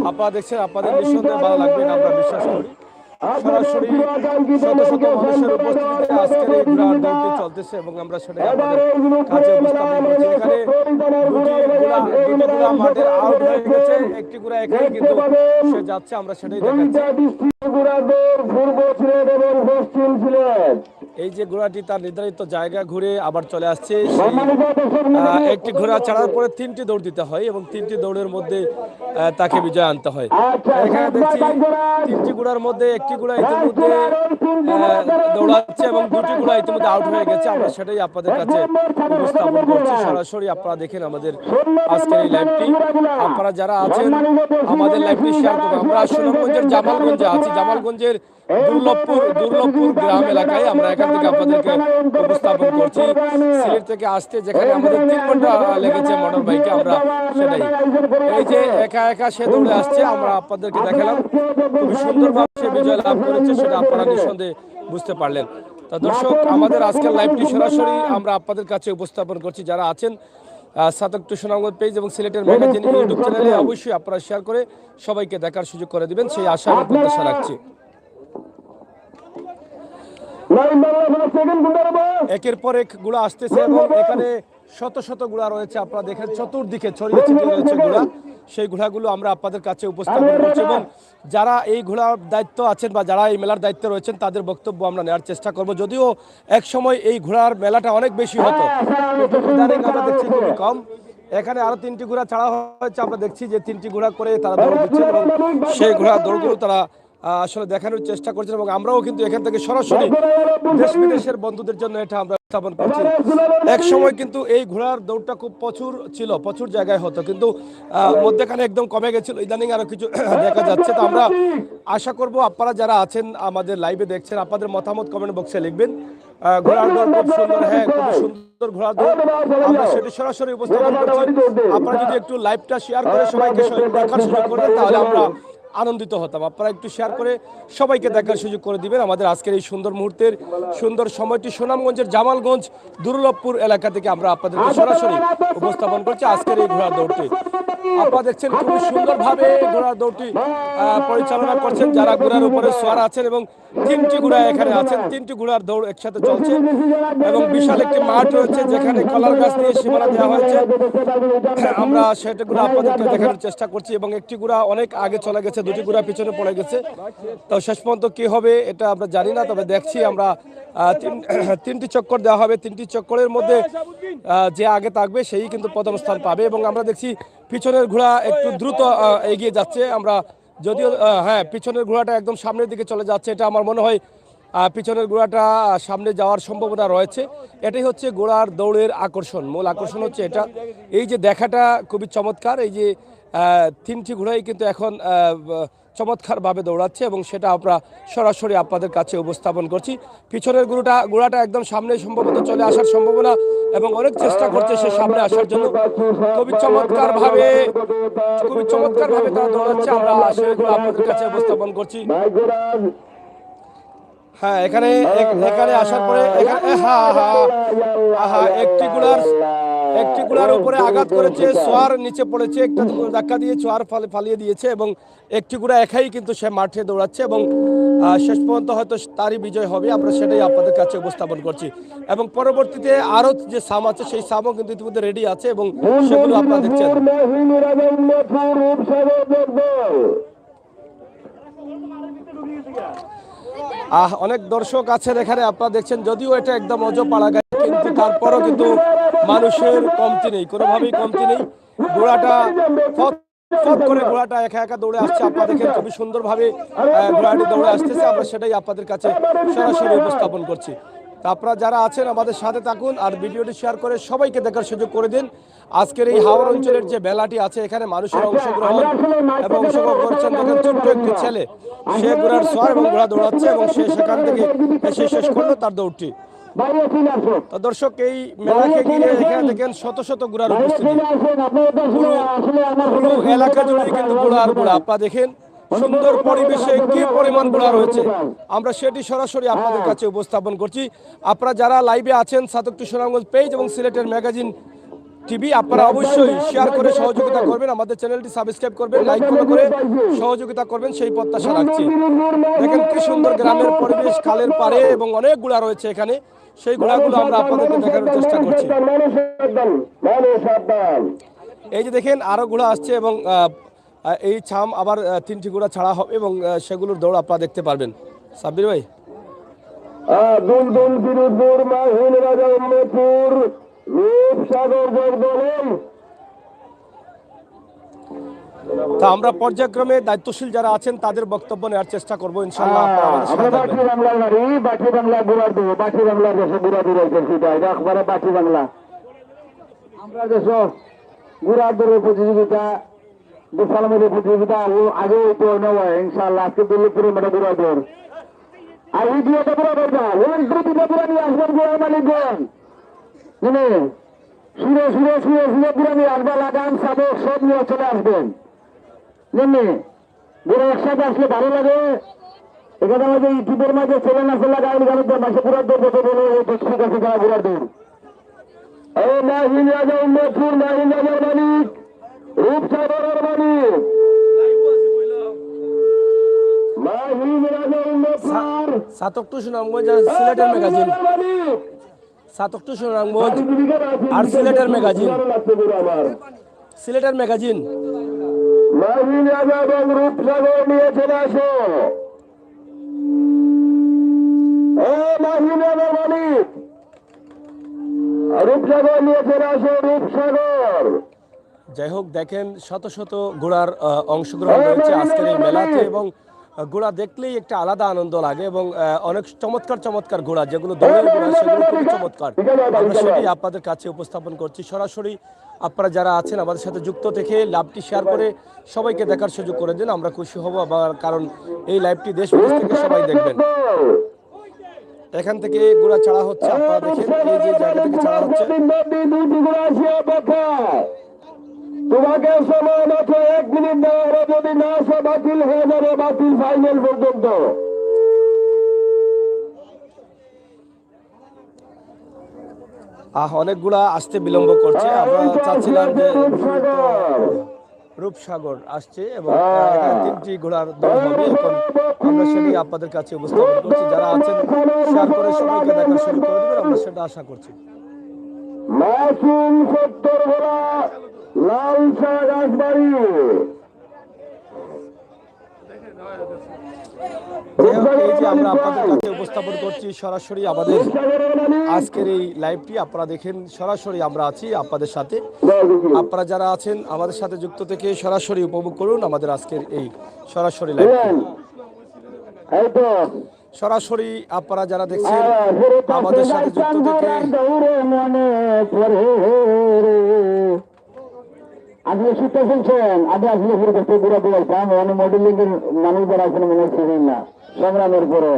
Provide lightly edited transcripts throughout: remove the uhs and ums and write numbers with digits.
আপনারা দেখছেন, আপনাদের নিঃসন্দেহে ভালো লাগবে না আমরা বিশ্বাস করি। সরাসরি শত শত মানুষের উপস্থিতিতে আজকের এই ঘোড়ার দৌড়টি চলতেছে এবং আমরা সেটাই আপনাদের কাছে উপস্থাপন করছি। এখানে দুটি ঘোড়া মাঠের আউট হয়ে গেছে, একটি ঘোড়া এখানে কিন্তু সে যাচ্ছে, আমরা সেটাই দেখাচ্ছি। এই যে ঘোড়াটি তার নির্ধারিত জায়গা ঘুরে আবার চলে আসছে। একটি ঘোড়া ছাড়ার পরে 3টি দৌড় দিতে হয় এবং 3টি দৌড়ের মধ্যে তাকে বিজয় আনতে হয়। এখানে দেখছি 3টি ঘোড়ার মধ্যে একটি ঘোড়া ইতিমধ্যে দৌড়াচ্ছে এবং 2টি ঘোড়া ইতিমধ্যে আউট হয়ে গেছে। আমরা সেটাই আপনাদের কাছে উপস্থাপন করছি সরাসরি। আপনারা দেখেন আমাদের আজকের এই লাইভটি। আপনারা যারা আছেন আমাদের লাইভটি শেয়ার করুন। আমরা সুনামগঞ্জের জামালগঞ্জে আছি, জামালগঞ্জের দুর্লভপুর গ্রাম এলাকায় আমরা এখান থেকে আপনাদেরকে উপস্থাপন করছি। সিলেট থেকে আসতে যেখানে আমাদের 3 ঘন্টা লেগেছে মোটর বাইকে, আমরা সেটাই। এই যে একা একা সে দৌড়ে আসছে, আমরা আপনাদেরকে দেখালাম। খুব সুন্দরভাবে সে বিজয় লাভ করেছে, সেটা আপনারা নিঃসন্দেহে বুঝতে পারলেন। তা দর্শক, আমাদের আজকের লাইভটি সরাসরি আমরা আপনাদের কাছে উপস্থাপন করছি। যারা আছেন সাতক টু সুনামগঞ্জ পেজ এবং সিলেটের ম্যাগাজিন ইউটিউব চ্যানেলে অবশ্যই আপনারা শেয়ার করে সবাইকে দেখার সুযোগ করে দিবেন, সেই আশা এবং প্রত্যাশা রাখছি। একের পর এক গুড়া আসতেছে এবং এখানে শত শত গুড়া রয়েছে। আপনারা দেখেন চতুর্দিকে ছড়িয়ে ছিটিয়ে রয়েছে গুড়া। সেই ঘোড়াগুলো আমরা আপনাদের কাছে উপস্থাপন করছি এবং যারা এই ঘোড়ার দায়িত্ব আছেন বা যারা এই মেলার দায়িত্বে রয়েছেন তাদের বক্তব্য আমরা নেওয়ার চেষ্টা করব। যদিও এক সময় এই ঘোড়ার মেলাটা অনেক বেশি হতো, কিন্তু ইদানিং আমরা দেখছি খুবই কম। এখানে আরো 3টি ঘোড়া ছাড়া হয়েছে, আমরা দেখছি যে 3টি ঘোড়া করে তারা দৌড় দিচ্ছেন এবং সেই ঘোড়া দৌড়গুলো তারা আসলে দেখানোর চেষ্টা করছেন এবং আমরাও কিন্তু এখান থেকে সরাসরি দেশ বিদেশের বন্ধুদের জন্য এটা আমরা স্থাপন করছি। এক সময় কিন্তু এই ঘোড়ার দৌড়টা খুব প্রচুর জায়গায় হতো, কিন্তু মধ্যখানে একদম কমে গেছিল, ইদানিং আরো কিছু দেখা যাচ্ছে। তো আমরা আশা করব আপনারা যারা আছেন আমাদের লাইভে দেখছেন, আপনাদের মতামত কমেন্ট বক্সে লিখবেন। ঘোড়ার দৌড় খুব সুন্দর, হ্যাঁ খুব সুন্দর ঘোড়ার দৌড়, আমরা সেটি সরাসরি উপস্থাপন করছি। আপনারা যদি একটু লাইভটা শেয়ার করে সবাইকে দেখার সুযোগ করেন তাহলে আমরা আনন্দিত হতাম। আপনারা একটু শেয়ার করে সবাইকে দেখার সুযোগ করে দিবেন। আমাদের আজকের এই সুন্দর মুহূর্তের সুন্দর সময়টি সুনামগঞ্জের জামালগঞ্জ দুর্লভপুর এলাকা থেকে আমরা আপনাদেরকে সরাসরি উপস্থাপন করছি আজকের এই ঘোড়ার দৌড়টি। আপনারা দেখছেন খুব সুন্দরভাবে ঘোড়ার দৌড়টি পরিচালনা করছেন যারা ঘোড়ার উপরে সোয়ার আছেন এবং 3টি ঘোড়া এখানে আছেন। 3টি ঘোড়ার দৌড় একসাথে চলছে এবং বিশাল একটি মাঠ রয়েছে যেখানে কলার গাছ দিয়ে সীমানা দেওয়া হয়েছে। আমরা সেটাগুলো আপনাদেরকে দেখানোর চেষ্টা করছি এবং একটি ঘোড়া অনেক আগে চলে গেছে, 2টি ঘোড়া পিছনে পড়ে গেছে। তো শেষ পর্যন্ত কি হবে এটা আমরা জানি না, তবে দেখছি আমরা 3টি চক্কর দেওয়া হবে। 3টি চক্করের মধ্যে যে আগে থাকবে সেই কিন্তু প্রথম স্থান পাবে এবং আমরা দেখছি পিছনের ঘোড়া একটু দ্রুত এগিয়ে যাচ্ছে। আমরা যদিও হ্যাঁ পিছনের ঘোড়াটা একদম সামনের দিকে চলে যাচ্ছে, এটা আমার মনে হয় পিছনের ঘোড়াটা সামনে যাওয়ার সম্ভাবনা রয়েছে। এটাই হচ্ছে ঘোড়ার দৌড়ের আকর্ষণ, মূল আকর্ষণ হচ্ছে এটা। এই যে দেখাটা খুবই চমৎকার, এই যে 3টি ঘোড়াই কিন্তু এখন চমৎকারভাবে দৌড়াচ্ছে এবং সেটা আমরা সরাসরি আপনাদের কাছে উপস্থাপন করছি। পিছনের ঘোড়াটা একদম সামনে সম্ভবত চলে আসার সম্ভাবনা এবং অনেক চেষ্টা করছে সে সামনে আসার জন্য। খুবই চমৎকারভাবে তারা দৌড়াচ্ছে, আমরা সেগুলো আপনাদের কাছে উপস্থাপন করছি। হ্যাঁ এখানে আসার পরে একটি ঘোড়ার উপরে আঘাত করেছে, সোয়ার নিচে পড়েছে, একটা ধাক্কা দিয়ে সোয়ার ফালিয়ে দিয়েছে এবং একটি ঘোড়া একাই কিন্তু সে মাঠে দৌড়াচ্ছে এবং শেষ পর্যন্ত হয়তো তারই বিজয় হবে। আমরা সেটাই আপনাদের কাছে উপস্থাপন করছি এবং পরবর্তীতে আরো যে সাম আছে সেই সামও কিন্তু ইতিমধ্যে রেডি আছে এবং সেগুলো আপনারা দেখছেন। অনেক দর্শক আছেন এখানে, আপনারা দেখছেন। যদিও এটা একদম অজপাড়া গাড়ি, কিন্তু তারপরও কিন্তু মানুষের কমতি নেই, কোনোভাবেই কমতি নেই। ঘোড়াটা করে ঘোড়াটা একা একা দৌড়ে আসছে। আপনারা দেখেন খুবই সুন্দরভাবে ঘোড়াটি দৌড়ে আসতেছে, আমরা সেটাই আপনাদের কাছে সরাসরি উপস্থাপন করছি। তা আপনারা যারা আছেন আমাদের সাথে থাকুন আর ভিডিওটি শেয়ার করে সবাইকে দেখার সুযোগ করে দিন। আজকের এই হাওড় অঞ্চলের যে মেলাটি আছে এখানে মানুষের অংশগ্রহণ এবং অংশগ্রহণ করছেন। দেখেন ছোট্ট একটি ছেলে, সে ঘোড়ার সোয়ার এবং ঘোড়া দৌড়াচ্ছে এবং সে সেখান থেকে এসে শেষ করলো তার দৌড়টি। তো দর্শক, এই মেলাকে ঘিরে এখানে দেখেন শত শত ঘোড়ার উপস্থিতি, পুরো এলাকা জুড়ে কিন্তু ঘোড়ার ঘোড়া। আপনারা দেখেন সুন্দর পরিবেশে কি পরিমাণ ঘোড়া রয়েছে, আমরা সেটি সরাসরি আপনাদের কাছে উপস্থাপন করছি। আপনারা যারা লাইভে আছেন সাতক টু সুনামগঞ্জ পেজ এবং সিলেটের ম্যাগাজিন টিভি আপনারা অবশ্যই শেয়ার করে সহযোগিতা করবেন, আমাদের চ্যানেলটি সাবস্ক্রাইব করবেন, লাইক ফলো করে সহযোগিতা করবেন সেই প্রত্যাশা রাখছি। দেখেন কি সুন্দর গ্রামের পরিবেশ, খালের পাড়ে এবং অনেক গুড়া রয়েছে এখানে, সেই গুড়াগুলো আমরা আপনাদেরকে দেখানোর চেষ্টা করছি। এই যে দেখেন আরো গুড়া আসছে এবং এই ছাম আবার 3টি গুড়া ছাড়া হবে এবং সেগুলোর দৌড় আপনারা দেখতে পারবেন। সাব্বির ভাই তা আমরা পর্যায়ক্রমে দায়িত্বশীল যারা আছেন তাদের বক্তব্য নেওয়ার চেষ্টা করবো ইনশাআল্লাহ। প্রতিযোগিতা বিশালমের প্রতিযোগিতা আগে তো নয় ইনশাআল্লাহ। আজকে দিল্লিপুরে মেটা গুড়া দৌড় আর এই দুটো পুরো করবা ওই দুটো পুরো নিয়ে আসবেন গোড়া মালিকগণ শুনে সুরে সুরে সুরে সুরে পুরো নিয়ে আসবা, লাগাম সাবক সব নিয়ে চলে আসবেন। যেমনি গোড়া একসাথে আসলে ভালো লাগে। এখানে আমাদের ইউটিউবের মাঝে ছেলে না ছেলে গাড়ি গাড়িতে মাসে পুরার দৌড় বসে বলে ঠিক আছে যারা ঘোরার দৌড় ও মাহিন রাজা উম্মদপুর মাহিন রাজার মালিক রূপসাগরের মালিক সাতকটু সুনামগঞ্জ সিলেটের ম্যাগাজিন, সাতকটু সুনামগঞ্জ আর সিলেটের ম্যাগাজিন, সিলেটের ম্যাগাজিন মাহিন রাজা এবং রূপসাগর নিয়ে চলে আসো। ও মাহিন রাজার মালিক রূপসাগর নিয়ে চলে আসো, রূপসাগর। যাই হোক দেখেন শত শত ঘোড়ার অংশগ্রহণ রয়েছে আজকের এই মেলাতে এবং ঘোড়া দেখলেই একটা আলাদা আনন্দ লাগে এবং অনেক চমৎকার চমৎকার ঘোড়া যেগুলো দৌড়ের ঘোড়া সেগুলো খুবই চমৎকার। আমরা সেটি আপনাদের কাছে উপস্থাপন করছি সরাসরি। আপনারা যারা আছেন আমাদের সাথে যুক্ত থেকে লাইভটি শেয়ার করে সবাইকে দেখার সুযোগ করে দিন, আমরা খুশি হব আবার, কারণ এই লাইভটি দেশ বিদেশ থেকে সবাই দেখবেন। এখান থেকে ঘোড়া ছাড়া হচ্ছে, আপনারা দেখেন এই যে জায়গা থেকে ছাড়া হচ্ছে। তোমাকে সময় মাত্র 1 মিনিট দেওয়া হলো, যদি না সে বাতিল হয়ে যাবে, বাতিল ফাইনাল পর্যন্ত। অনেকগুলা আসতে বিলম্ব করছে, আমরা চাচ্ছিলাম যে রূপসাগর আসছে এবং 3টি ঘোড়ার দৌড় হবে, এখন আমরা সেটি আপনাদের কাছে উপস্থাপন করছি। যারা আছেন শেয়ার করে সবাইকে দেখার শুরু করে দেবেন, আমরা সেটা আশা করছি। মাসুম 70 ঘোড়া লালসা রাজবাড়ি এই যে আমরা আপনাদের কাছে উপস্থাপন করছি সরাসরি আমাদের আজকের এই লাইভটি, আপনারা দেখেন সরাসরি আমরা আছি আপনাদের সাথে। আপনারা যারা আছেন আমাদের সাথে যুক্ত থেকে সরাসরি উপভোগ করুন আমাদের আজকের এই সরাসরি লাইভটি। সরাসরি আপনারা যারা দেখছেন আমাদের সাথে যুক্ত থেকে আপনি শুনতে শুনছেন, আগে আসলে ঘুরে দেখতে ঘুরে দিয়েছিলাম অনেক মডেলিং এর মানুষ যারা আছেন মনে ছিলেন না সংগ্রামের পরে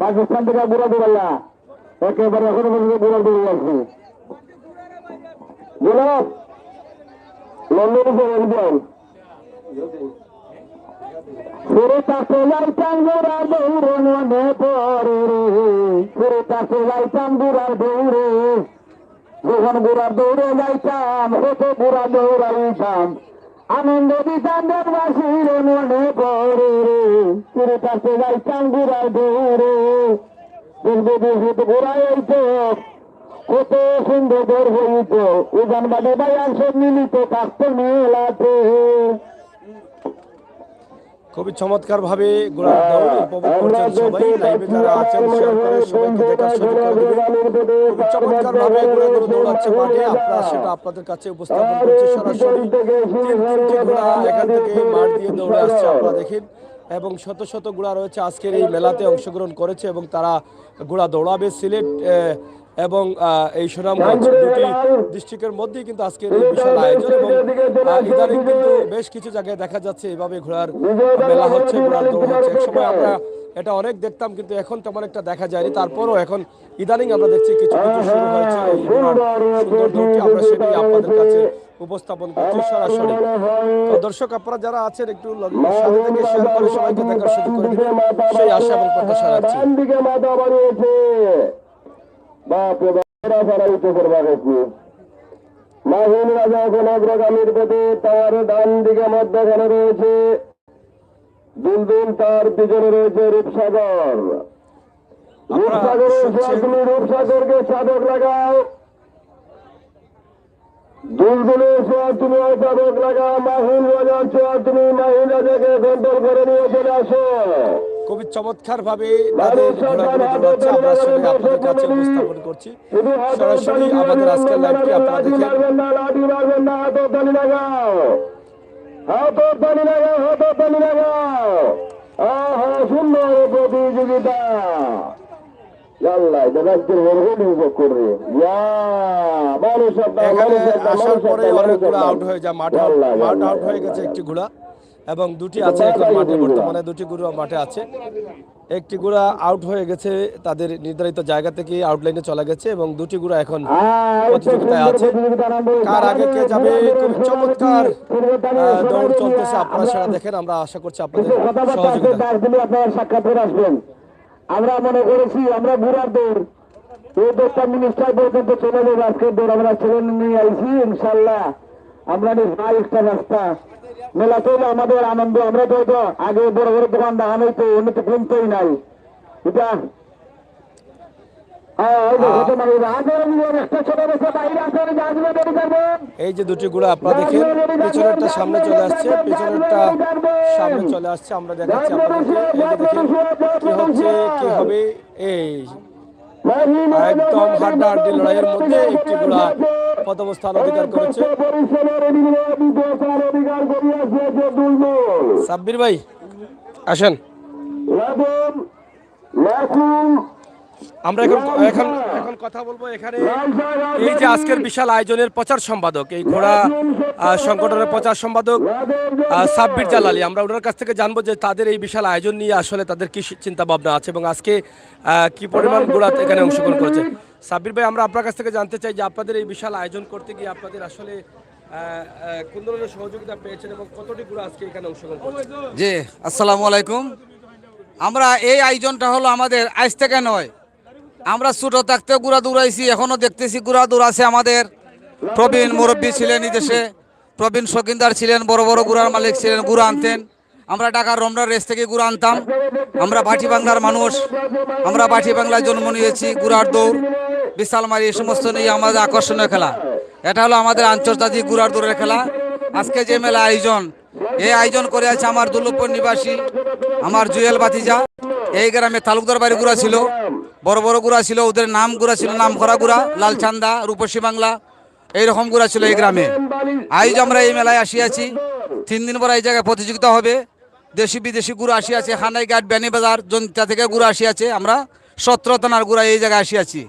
পাকিস্তান থেকে ঘুরে দিলাম একেবারে এখনো পর্যন্ত ঘুরে দিয়ে যাচ্ছি গোলাপ লন্ডন ফিরে তাকে যাইতাম গোড়া দৌড়ে মনে পড়ে রে, ফিরে তাকে যাইতাম গোড়া দৌড়ে, যখন গোড়া দৌড়ে যাইতাম হতো গোড়া দৌড়াইতাম, আনন্দ দিতাম দেশবাসীর মনে পড়ে রে, ফিরে তাকে যাইতাম গোড়া দৌড়ে, দেশ গোড়ায় হইতো কত সুন্দর দৌড় হইত, উজান বাদে বায়ান সব মিলিত থাকতো মেলাতে। খুবই চমৎকার ভাবে ঘোড়ার দৌড় উপভোগ করছেন সবাই, লাইভে যারা আছেন শেয়ার করে সবাইকে দেখার সুযোগ করে দিবেন। খুবই চমৎকার ভাবে ঘোড়াগুলো দৌড়াচ্ছে মাঠে, আপনারা সেটা আপনাদের কাছে উপস্থাপন করছি সরাসরি। 3টি ঘোড়া এখান থেকে মাঠ দিয়ে দৌড়ে আসছে আপনারা দেখেন, এবং শত শত ঘোড়া রয়েছে আজকের এই মেলাতে অংশগ্রহণ করেছে এবং তারা ঘোড়া দৌড়াবে। সিলেট এবং এই সুনামগঞ্জ দুটি ডিস্ট্রিক্টের মধ্যেই কিন্তু আজকের এই বিশাল আয়োজন এবং ইদানিং কিন্তু বেশ কিছু জায়গায় দেখা যাচ্ছে এইভাবে ঘোড়ার মেলা হচ্ছে, ঘোড়ার দৌড় হচ্ছে। একসময় আমরা এটা অনেক দেখতাম কিন্তু এখন তেমন একটা দেখা যায়নি, তারপরও এখন ইদানিং আমরা দেখছি কিছু কিছু শুরু হয়েছে এই ঘোড়ার সুন্দর দৌড়টি, আমরা সেটি আপনাদের কাছে উপস্থাপন করছি সরাসরি। তো দর্শক আপনারা যারা আছেন একটু সাথে থেকে শেয়ার করে সবাইকে দেখার সুযোগ করে দিবেন সেই আশা এবং প্রত্যাশা রাখছি। মাহিন রাজা এখন অগ্রগামীর পথে, তার ডান দিকে মধ্যখানে রয়েছে দুলদুল, তার পিছনে রয়েছে রূপসাগর। রূপসাগরকে চাদক লাগাও, দুলদুলে সোয়া তুমি চাদক লাগাও। মাহিন রাজার ছোঁয়া তুমি মাহিন রাজাকে কন্ট্রোল করে নিয়ে চলে আসো। খুবই চমৎকার ভাবে তাদের ঘোড়াগুলো দৌড়াচ্ছে, আমরা সেটাকে আপনাদের কাছে উপস্থাপন করছি সরাসরি আমাদের আজকের লাইভটি আপনারা দেখেন। লাঠি মারবেন না, হাতের তালি লাগাও, হাতের তালি লাগাও, হাতের তালি লাগাও। আহা, সুন্দর প্রতিযোগিতা। এখানে আসার পরে অনেক ঘোড়া আউট হয়ে যায়, মাঠ আউট হয়ে গেছে একটি ঘোড়া এবং দুটি আছে এখন মাঠে, বর্তমানে দুটি ঘোড়া মাঠে আছে। একটি ঘোড়া আউট হয়ে গেছে, তাদের নির্ধারিত জায়গা থেকে আউটলাইনে চলে গেছে এবং দুটি ঘোড়া এখন প্রতিযোগিতায় আছে। কার আগে কে যাবে, খুব চমৎকার দৌড় চলতেছে, আপনারা সেটা দেখেন। আমরা আশা করছি আপনাদের সহযোগিতা। আপনারা সাক্ষাৎকার আসবেন। আমরা মনে করেছি আমরা বুড়ার দৌড়, এই দৌড়টা মিনিস্টার পর্যন্ত চলে যাবে। আজকের দৌড় আমরা ছেলে নিয়ে আইছি, ইনশাল্লাহ আমরা একটা রাস্তা মেলা তো আমাদের আনন্দ। আমরা তো আগে বড় বড় দোকান দেখানোই তো, অন্য তো কিনতেই নাই এটা। এই যে দুটি ঘোড়া আপনারা দেখেন, পেছনেরটা সামনে চলে আসছে, পেছনেরটা সামনে চলে আসছে। আমরা দেখাচ্ছি আপনাদেরকে, এই যে দেখেন কি হচ্ছে কি হবে। এই একদম হাড্ডাহাড্ডি লড়াইয়ের মধ্যে একটি ঘোড়া প্রথম স্থান অধিকার করেছে। সাব্বির ভাই আসেন, আমরা এখন কথা বলবো এখানে। এই যে আজকের বিশাল আয়োজনের প্রচার সম্পাদক, এই ঘোড়া সংগঠনের প্রচার সম্পাদক সাব্বির জালালি, আমরা ওনার কাছ থেকে জানবো যে তাদের এই বিশাল আয়োজন নিয়ে আসলে তাদের কি চিন্তা ভাবনা আছে এবং আজকে কি পরিমাণ ঘোড়া এখানে অংশগ্রহণ করেছে। সাব্বির ভাই, আমরা আপনার কাছ থেকে জানতে চাই যে আপনাদের এই বিশাল আয়োজন করতে গিয়ে আপনাদের আসলে কোন ধরনের সহযোগিতা পেয়েছেন এবং কতটি ঘোড়া আজকে এখানে অংশগ্রহণ করেছে। জি, আসসালামু আলাইকুম। আমরা এই আয়োজনটা হলো আমাদের আজ থেকে নয়, আমরা ছোট থাকতে গুড়া দৌড়াইছি, এখনো দেখতেছি গুড়া দৌড়াছে। আমাদের প্রবীণ মুরব্বী ছিলেন এই দেশে, প্রবীণ শৌকিনদার ছিলেন, বড় বড় গুড়ার মালিক ছিলেন, গুড়া আনতেন। আমরা ঢাকার রমনার রেস থেকে গুড়া আনতাম। আমরা ভাটি বাংলার মানুষ, আমরা ভাটি বাংলায় জন্ম নিয়েছি। গুড়ার দৌড়, বিশালমারি, এই সমস্ত নিয়ে আমাদের আকর্ষণীয় খেলা। এটা হলো আমাদের আন্তর্জাতিক গুড়ার দৌড়ের খেলা। আজকে যে মেলা আয়োজন, এই আয়োজন করে আছে আমার দুর্লভপুর নিবাসী আমার জুয়েল বাতিজা। এই গ্রামে তালুকদার বাড়ি গুড়া ছিল, বড় বড় গুড়া ছিল, ওদের নাম গুড়া ছিল, নাম করা গুড়া, লালচান্দা, রূপসী বাংলা, এইরকম গুড়া ছিল এই গ্রামে। আজ আমরা এই মেলায় আসিয়াছি, 3 দিন পর এই জায়গায় প্রতিযোগিতা হবে। দেশি বিদেশি গুড়া আসিয়াছে, হানাইঘাট, বেনিবাজার, জনিতা থেকে গুড়া আসিয়াছে। আমরা 17 থানার গুড়া এই জায়গায় আসিয়াছি।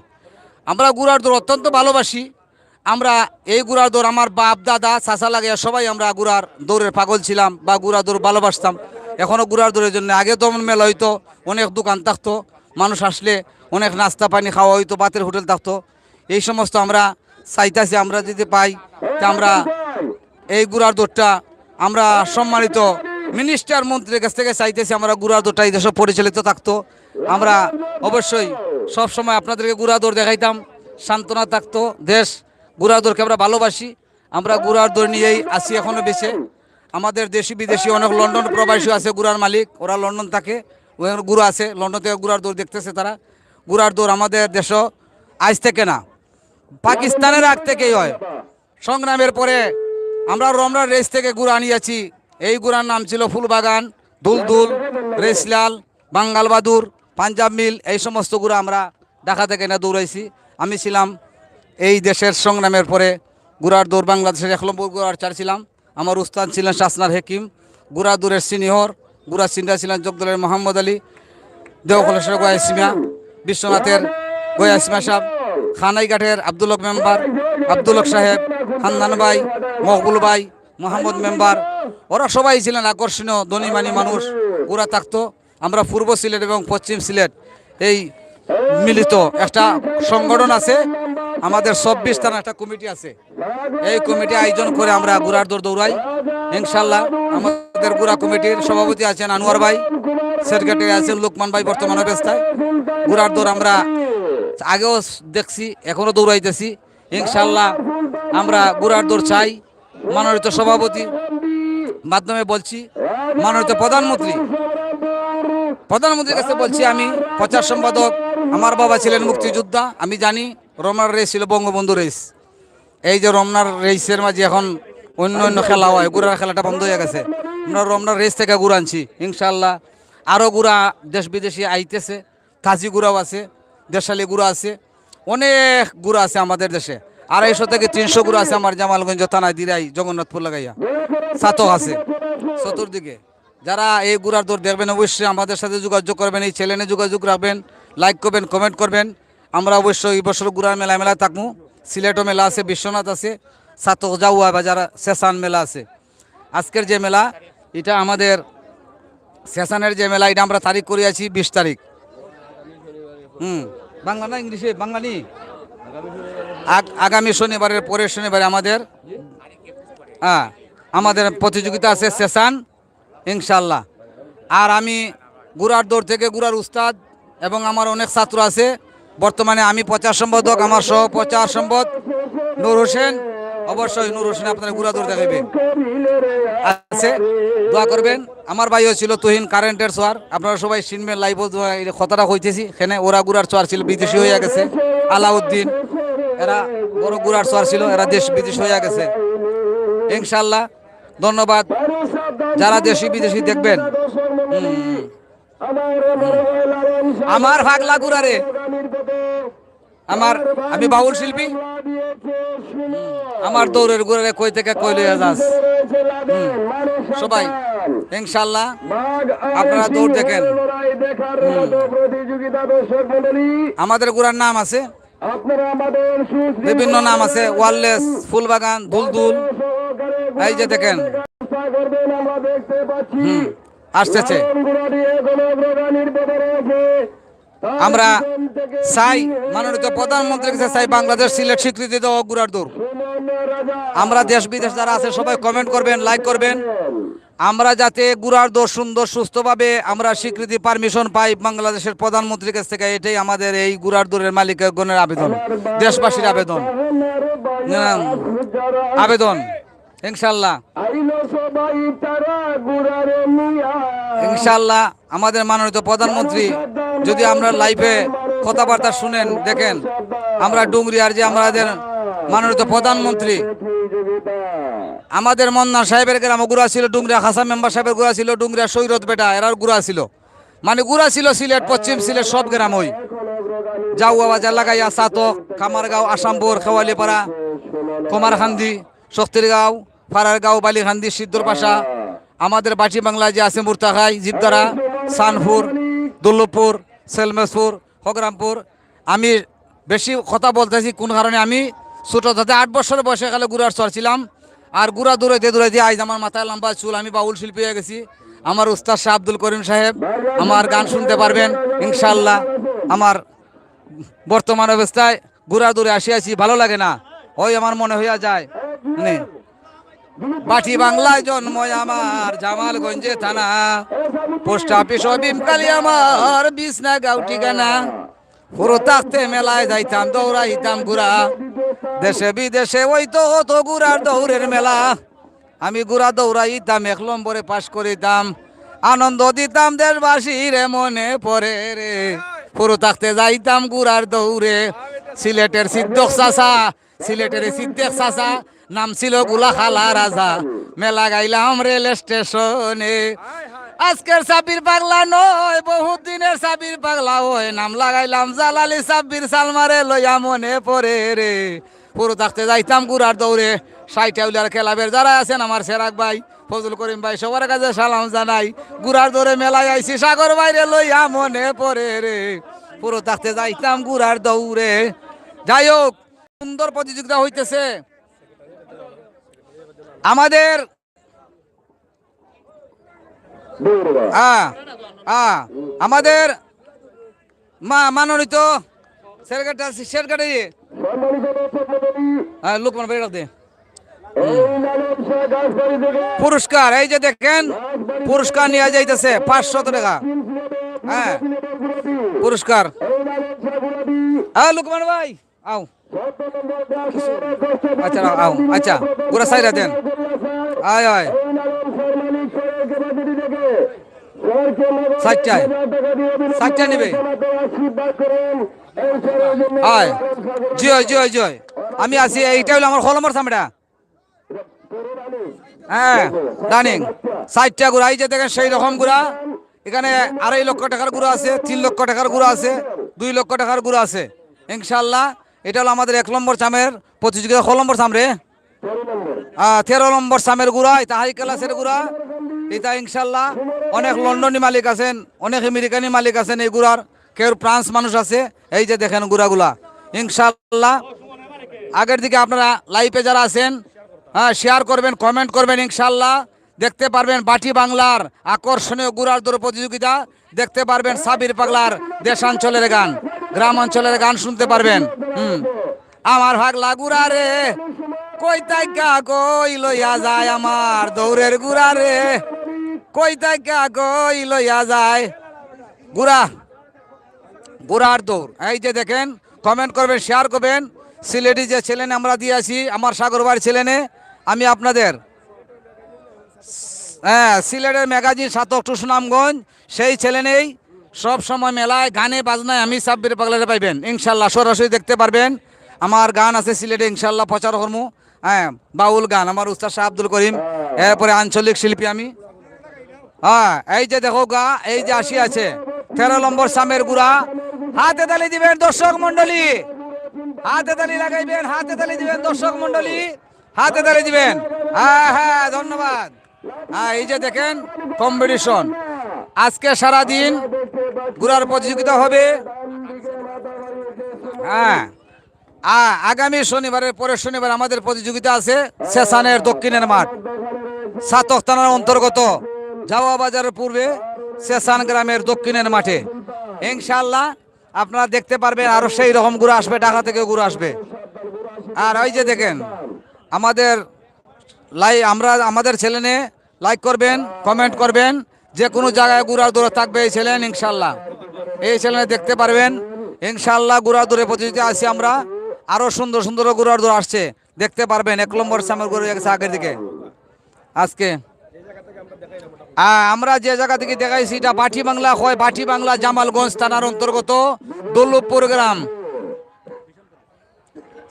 আমরা গুড়ার দৌড় অত্যন্ত ভালোবাসি। আমরা এই গুড়ার দৌড় আমার বাপ দাদা চাচা লাগে সবাই আমরা গুড়ার দৌড়ের পাগল ছিলাম বা গুড়ার দৌড় ভালোবাসতাম। এখনও গুড়ার দৌড়ের জন্য আগে তো মেলা হইতো, অনেক দোকান থাকতো, মানুষ আসলে অনেক নাস্তা পানি খাওয়া হইতো, বাতের হোটেল থাকতো। এই সমস্ত আমরা চাইতেছি, আমরা যদি পাই তা আমরা এই গুড়ার দৌড়টা আমরা সম্মানিত মিনিস্টার মন্ত্রীর কাছ থেকে চাইতেছি আমরা গুড়ার দৌড়টা এই দেশে পরিচালিত থাকতো। আমরা অবশ্যই সব সময় আপনাদেরকে গুড়া দৌড় দেখাইতাম, সান্ত্বনা থাকতো দেশ। গুড়ার দৌড়কে আমরা ভালোবাসি, আমরা গুড়ার দৌড় নিয়েই আসি এখনো বেঁচে। আমাদের দেশি বিদেশি অনেক লন্ডন প্রবাসী আছে, গুড়ার মালিক, ওরা লন্ডন থাকে, ওখানে গুড়া আছে, লন্ডন থেকে গুড়ার দৌড় দেখতেছে তারা। গুড়ার দৌড় আমাদের দেশ আজ থেকে না, পাকিস্তানের আগ থেকেই হয়। সংগ্রামের পরে আমরা রমনার রেস থেকে গুড়া আনিয়েছি। এই গুড়ার নাম ছিল ফুলবাগান, দুলদুল, রেসলাল, বাঙ্গাল বাদুর, পাঞ্জাব মিল, এই সমস্ত গুড়া আমরা ঢাকা থেকে না দৌড়াইছি। আমি ছিলাম এই দেশের সংগ্রামের পরে গুড়ার দৌড় বাংলাদেশের 1 নম্বর গুড়ার চার ছিলাম। আমার উস্তাদ ছিলেন শাসনার হেকিম, গুড়া দৌড়ের সিনিয়র। গুড়া সিন্ডা ছিলেন জগদলের মোহাম্মদ আলী, দেওকলেশ্বর গয়াসিমা, বিশ্বনাথের গয়াসিমা সাহেব, খানাইঘাটের আব্দুল হক মেম্বার, আব্দুল হক সাহেব, হান্নান ভাই, মকবুল ভাই, মোহাম্মদ মেম্বার, ওরা সবাই ছিলেন আকর্ষণীয় ধনীমানী মানুষ। গুড়া থাকতো। আমরা পূর্ব সিলেট এবং পশ্চিম সিলেট এই মিলিত একটা সংগঠন আছে, আমাদের 24 থানা একটা কমিটি আছে। এই কমিটি আয়োজন করে আমরা গুড়ার দৌড় দৌড়াই ইনশাল্লাহ। আমাদের গুড়া কমিটির সভাপতি আছেন আনোয়ার ভাই, সেক্রেটারি আছেন লোকমান ভাই, বর্তমানে ব্যস্তায়। গুড়ার দৌড় আমরা আগেও দেখছি, এখনো দৌড়াইতেছি ইনশাল্লাহ। আমরা গুড়ার দৌড় চাই। মাননীয় সভাপতি মাধ্যমে বলছি, মাননীয় প্রধানমন্ত্রীর কাছে বলছি, আমি প্রচার সম্পাদক, আমার বাবা ছিলেন মুক্তিযোদ্ধা, আমি জানি রমনার রেস ছিল বঙ্গবন্ধু রেস। এই যে রমনার রেসের মাঝে এখন অন্য খেলা হয়, গুড়ার খেলাটা বন্ধ হয়ে গেছে। আমরা রমনার রেস থেকে গুড় আনছি, ইনশাল্লাহ আরও গুড়া দেশ বিদেশি আইতেছে। কাজি গুড়াও আছে, দেশালি গুড়া আছে, অনেক গুড়া আছে আমাদের দেশে। 250 থেকে 300 গুড়া আছে আমার জামালগঞ্জ থানায় দিরাই জগন্নাথপুর লাগাইয়া, ছাতক আছে চতুর্দিকে। যারা এই গুড়ার দৌড় দেখবেন অবশ্যই আমাদের সাথে যোগাযোগ করবেন, এই চ্যানেলে যোগাযোগ রাখবেন, লাইক করবেন, কমেন্ট করবেন। আমরা অবশ্যই এই বছর গুড়ার মেলায় থাকবো। সিলেটও মেলা আছে, বিশ্বনাথ আছে, ছাতক জাউয়া বাজার সেসান মেলা আছে। আজকের যে মেলা, এটা আমাদের সেশনের যে মেলা, এটা আমরা তারিখ করিয়াছি 20 তারিখ। বাংলা না ইংলিশে? বাঙালি। আগামী শনিবারের পরের শনিবারে আমাদের প্রতিযোগিতা আছে সেশন, ইনশাল্লাহ। আর আমি গুড়ার দৌড় থেকে গুড়ার উস্তাদ এবং আমার অনেক ছাত্র আছে। বর্তমানে আমি প্রচার সম্পাদক, আমার সহ প্রচার সম্পাদক নূর হোসেন। অবশ্যই নূর হোসেন আপনার গুড়া দৌড় দেখাবে আছে, দোয়া করবেন। আমার ভাইও ছিল তুহিন কারেন্টের সোয়ার, আপনারা সবাই চিনবেন, লাইভ কথাটা কইতেছি। এখানে ওরা গুড়ার সোয়ার ছিল, বিদেশি হয়ে গেছে। আলাউদ্দিন, এরা বড় গুড়ার সোয়ার ছিল, এরা দেশ বিদেশ হয়ে গেছে ইনশাল্লাহ। ধন্যবাদ যারা দেশি বিদেশি দেখবেন। আমার ভাগলা গুড়ারে আমি বাউল শিল্পী, আমার দৌড়ের গুড়ারে কই থেকে কই লইয়া যাস। সবাই ইনশাল্লাহ আপনারা দৌড় দেখেন। আমাদের গুড়ার নাম আছে, বিভিন্ন নাম আছে, ওয়ারলেস, ফুলবাগান, দুলদুল। এই যে দেখেন আসতেছে। আমরা চাই মাননীয় প্রধানমন্ত্রীর কাছে চাই বাংলাদেশ সিলেট স্বীকৃতি দেওয়া গুড়ার দৌড়। আমরা দেশ বিদেশ যারা আছে সবাই কমেন্ট করবেন, লাইক করবেন। আমরা যাতে গুড়ার দৌড় সুন্দর সুস্থভাবে আমরা স্বীকৃতি পারমিশন পাই বাংলাদেশের প্রধানমন্ত্রীর কাছ থেকে, এটাই আমাদের এই গুড়ার দৌড়ের মালিকগণের আবেদন, দেশবাসীর আবেদন ইনশাল্লাহ। ইনশাল্লাহ আমাদের মাননীয় প্রধানমন্ত্রী যদি আমরা লাইভে কথাবার্তা শুনেন, দেখেন আমরা ডুংরিয়ার যে আমাদের মাননীয় প্রধানমন্ত্রী, আমাদের মন্নার সাহেবের গ্রামে গুড়া ছিল, ডুংরিয়া হাসান মেম্বার সাহেবের গুড়া ছিল, ডুংরিয়া সৈরত বেটা এরার গুড়া ছিল, মানে গুড়া ছিল সিলেট, পশ্চিম সিলেট সব গ্রাম, ওই জাউয়া বাজার লাগাইয়া, ছাতক, কামারগাঁও, আসামপুর, খেওয়ালিপাড়া, কুমারখান্দি, শক্তিরগাঁও, ফারারগাঁও, বালিখান্দি, সিদ্ধর পাশা, আমাদের বাটি বাংলা যে আছে মুরতাখাই, জিদ্দারা, সানপুর, দুল্লভপুর, সেলমেশপুর, হগরামপুর। আমি বেশি কথা বলতেছি কোন কারণে, আমি ছোট থাকতে 8 বছর বয়সে কালে গুড়ার চর ছিলাম। আর গুড়া দৌড়াইতে আজ আমার মাথায় লম্বা চুল, আমি বাউল শিল্পী হয়ে গেছি। আমার উস্তাদ শাহ আব্দুল করিম সাহেব আমার গান শুনতে পারবেন ইনশাল্লাহ। আমার বর্তমান অবস্থায় গুড়া দৌড়ে আসিয়াছি, ভালো লাগে না, ওই আমার মনে হইয়া যায়। বাটি বাংলায় জন্ম আমার, জামালগঞ্জে থানা, পোস্ট অফিস ভীমকালী আমার, বিছনাগাঁও ঠিকানা। পুরো থাকতে মেলায় যাইতাম, দৌড়াইতাম গুড়া, দেশে বিদেশে ওই তো হতো গুড়ার দৌড়ের মেলা। আমি গুড়া দৌড়াইতাম, 1 নম্বরে পাশ করিতাম, আনন্দ দিতাম দেশবাসীরে মনে পড়ে রে। পুরো থাকতে যাইতাম গুড়ার দৌড়ে। সিলেটের সিদ্ধক চাচা, সিলেটের সিদ্ধেক চাচা নাম ছিল গুলা খালা রাজা, মেলা গাইলাম রেল স্টেশনে। আজকের সাবির পাগলা নয়, বহুত দিনের সাবির পাগলা হয়, নাম লাগাইলাম জালালি সাব্বির সালমারে লইয়া মনে পড়ে রে। পুরো থাকতে যাইতাম গুড়ার দৌড়ে। 60 ক্লাবের যারা আছেন, আমার সেরাক ভাই, ফজল করিম ভাই, সবার কাছে সালাম জানাই। গুড়ার দৌড়ে মেলায় আইছি, সাগর বাইরে লইয়া মনে পড়ে রে। পুরো থাকতে যাইতাম গুড়ার দৌড়ে। যাই হোক, সুন্দর প্রতিযোগিতা হইতেছে। আমাদের আমাদের মাননীত পুরস্কার, এই যে দেখেন পুরস্কার নিয়ে যাইতেছে 500 টাকা। হ্যাঁ পুরস্কার। লোকমান ভাই আও আচ্ছা আও আচ্ছা পুরা সাইরা দেন আয় আয় সাইটটায় সাইটটা নেবে আয় জয় জয় জয় আমি আছি এইটা হলো আমার হলমর সামটা হ্যাঁ রানিং সাইটটা গুড়া এই যে দেখেন সেই রকম গুড়া এখানে 2.5 লক্ষ টাকার গুড়া আছে 3 লক্ষ টাকার গুড়া আছে 2 লক্ষ টাকার গুড়া আছে ইনশাল্লাহ এটা হলো আমাদের 1 নম্বর চামের প্রতিযোগিতা ক নম্বর চাম রে 13 নম্বর চামের গুড়া এটা হাই ক্লাসের গুড়া এটা ইনশাল্লাহ অনেক লন্ডনী মালিক আছেন অনেক আমেরিকানি মালিক আছেন এই গুড়ার কেউ ফ্রান্স মানুষ আছে এই যে দেখেন গুড়াগুলা ইনশাল্লাহ আগের দিকে আপনারা লাইভে যারা আছেন হ্যাঁ শেয়ার করবেন কমেন্ট করবেন ইনশাল্লাহ দেখতে পারবেন বাটি বাংলার আকর্ষণীয় গুড়ার দৌড় প্রতিযোগিতা দেখতে পারবেন সাবির পাগলার দেশাঞ্চলের গান গ্রাম অঞ্চলের গান শুনতে পারবেন আমার ভাগলা গুড়া রে কই তাইকা কই লইয়া যায় আমার দৌড়ের গুড়া রে কই তাইকা কই লইয়া যায় গুড়া গুড়ার দৌড় এই যে দেখেন কমেন্ট করবেন শেয়ার করবেন সিলেটি যে ছেলেনে আমরা দিয়েছি আমার সাগরবাড়ির ছেলেনে আমি আপনাদের হ্যাঁ সিলেটের ম্যাগাজিন সাতক টু সুনামগঞ্জ সেই ছেলে নেই সব সময় মেলায় গানে বাজনায় আমি সাব্বির পাগলারে পাইবেন ইনশাল্লাহ সরাসরি দেখতে পারবেন আমার গান আছে সিলেটে ইনশাল্লাহ প্রচার কর্ম হ্যাঁ বাউল গান আমার উস্তাদ শাহ আব্দুল করিম এরপরে আঞ্চলিক শিল্পী আমি হ্যাঁ এই যে দেখো গা এই যে আসি আছে 13 নম্বর সামের গুড়া হাতে তালি দিবেন দর্শক মন্ডলী হাতে তালি লাগাইবেন হাতে তালি দিবেন দর্শক মন্ডলী হাতে তালি দিবেন হ্যাঁ হ্যাঁ ধন্যবাদ হ্যাঁ এই যে দেখেন কম্পিটিশন আজকে সারাদিন গুড়ার প্রতিযোগিতা হবে হ্যাঁ আগামী শনিবারের পরের শনিবার আমাদের প্রতিযোগিতা আছে সেসানের দক্ষিণের মাঠ সাতক থানার অন্তর্গত জাওয়া বাজারের পূর্বে সেসান গ্রামের দক্ষিণের মাঠে ইনশাআল্লাহ আপনারা দেখতে পারবেন আরো সেই রকম গুড়া আসবে ঢাকা থেকে গুড়া আসবে আর ওই যে দেখেন আমাদের আমরা আমাদের ছেলেনে লাইক করবেন কমেন্ট করবেন যে কোনো জায়গায় গুড়ার দৌড়ে থাকবে এই ছেলেন ইনশাল্লাহ এই ছেলেনে দেখতে পারবেন ইনশাল্লাহ গুড়ার দৌড়ে প্রতিযোগিতা আছি আমরা আরো সুন্দর সুন্দর গুড়ার দৌড় আসছে দেখতে পারবেন 1 নম্বর সামের গরু গেছে আগের দিকে আজকে আমরা যে জায়গা থেকে দেখাইছি এটা বাটি বাংলা হয় বাটি বাংলা জামালগঞ্জ থানার অন্তর্গত দৌলতপুর গ্রাম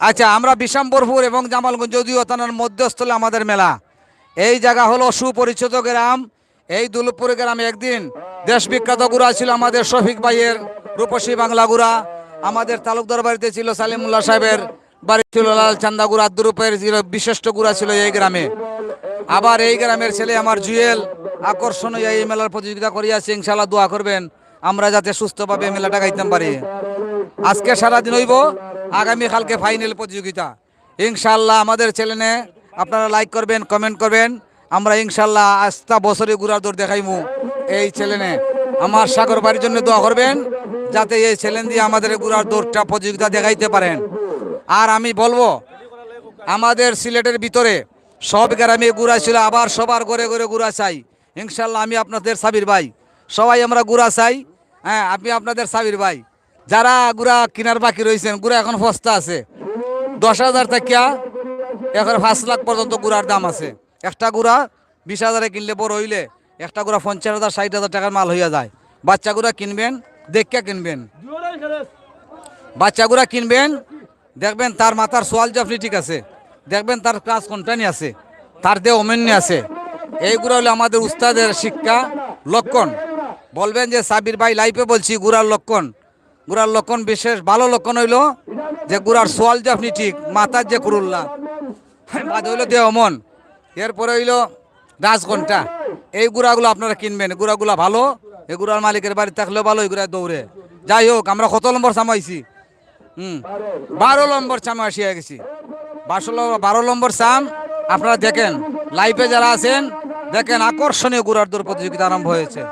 আচ্ছা আমরা বিশাম্বরপুর এবং জামালগঞ্জ যদিও থানার মধ্যস্থলে আমাদের মেলা এই জায়গা হলো সুপরিচিত গ্রাম এই দৌলতপুর গ্রামে একদিন দেশ বিখ্যাত গুড়া ছিল আমাদের শফিক ভাইয়ের রূপসী বাংলা গুড়া আমাদের তালুকদার বাড়িতে ছিল সালিমুল্লাহ সাহেবের বাড়ি ছিল লাল চান্দা গুড়া আব্দুরূপের বিশিষ্ট গুড়া ছিল এই গ্রামে আবার এই গ্রামের ছেলে আমার জুয়েল আকর্ষণীয় এই মেলার প্রতিযোগিতা করিয়াছে ইনশাআল্লাহ দোয়া করবেন আমরা যাতে সুস্থভাবে মেলাটা গাইতে পারি আজকে সারাদিন হইব আগামী কালকে ফাইনাল প্রতিযোগিতা ইনশাআল্লাহ আমাদের চ্যানেলে আপনারা লাইক করবেন কমেন্ট করবেন আমরা ইনশাআল্লাহ আস্তা বছরে গুড়ার দৌড় দেখাইমু এই চ্যানেলে আমার সাগর বাড়ির জন্য দোয়া করবেন যাতে এই চ্যানেল দিয়ে আমাদের গুড়ার দৌড়টা প্রতিযোগিতা দেখাইতে পারেন আর আমি বলবো আমাদের সিলেটের ভিতরে সব গ্রামে গুড়া ছিল আবার সবার ঘরে ঘরে গুড়া চাই ইনশাআল্লাহ আমি আপনাদের সাবির ভাই সবাই আমরা গুড়া চাই হ্যাঁ আপনি আপনাদের সাবির ভাই যারা গুড়া কেনার বাকি রয়েছেন গুড়া এখন সস্তা আছে 10,000 থেকে এখন 5 লাখ পর্যন্ত গুড়ার দাম আছে একটা গুড়া 20,000-এ কিনলে বড় হইলে একটা গুড়া 50,000 60,000 টাকার মাল হইয়া যায় বাচ্চা গুড়া কিনবেন দেখে কিনবেন বাচ্চা গুড়া কিনবেন দেখবেন তার মাথার সোয়াল জাফরি ঠিক আছে দেখবেন তার ক্লাস কোনটানি আছে তার দেহ অমেন্য আছে এইগুলো হলো আমাদের উস্তাদের শিক্ষা লক্ষণ বলবেন যে সাবির ভাই লাইফে বলছি গুড়ার লক্ষণ বিশেষ ভালো লক্ষণ হইলো যে গুড়ার সোয়াল জাফনি ঠিক মাথার যে কুরুল্লা বাদ হইলো দেহ মন এরপরে হইলো রাজঘণ্টা এই গুড়াগুলো আপনারা কিনবেন গুড়াগুলা ভালো এই গুড়ার মালিকের বাড়ি থাকলেও ভালো এই গুড়া দৌড়ে যাই হোক আমরা কত নম্বর সামাইছি 12 নম্বর চামে আসিয়া গেছি 12 নম্বর সাম আপনারা দেখেন লাইভে যারা আছেন দেখেন আকর্ষণীয় গুড়ার দৌড় প্রতিযোগিতা আরম্ভ হয়েছে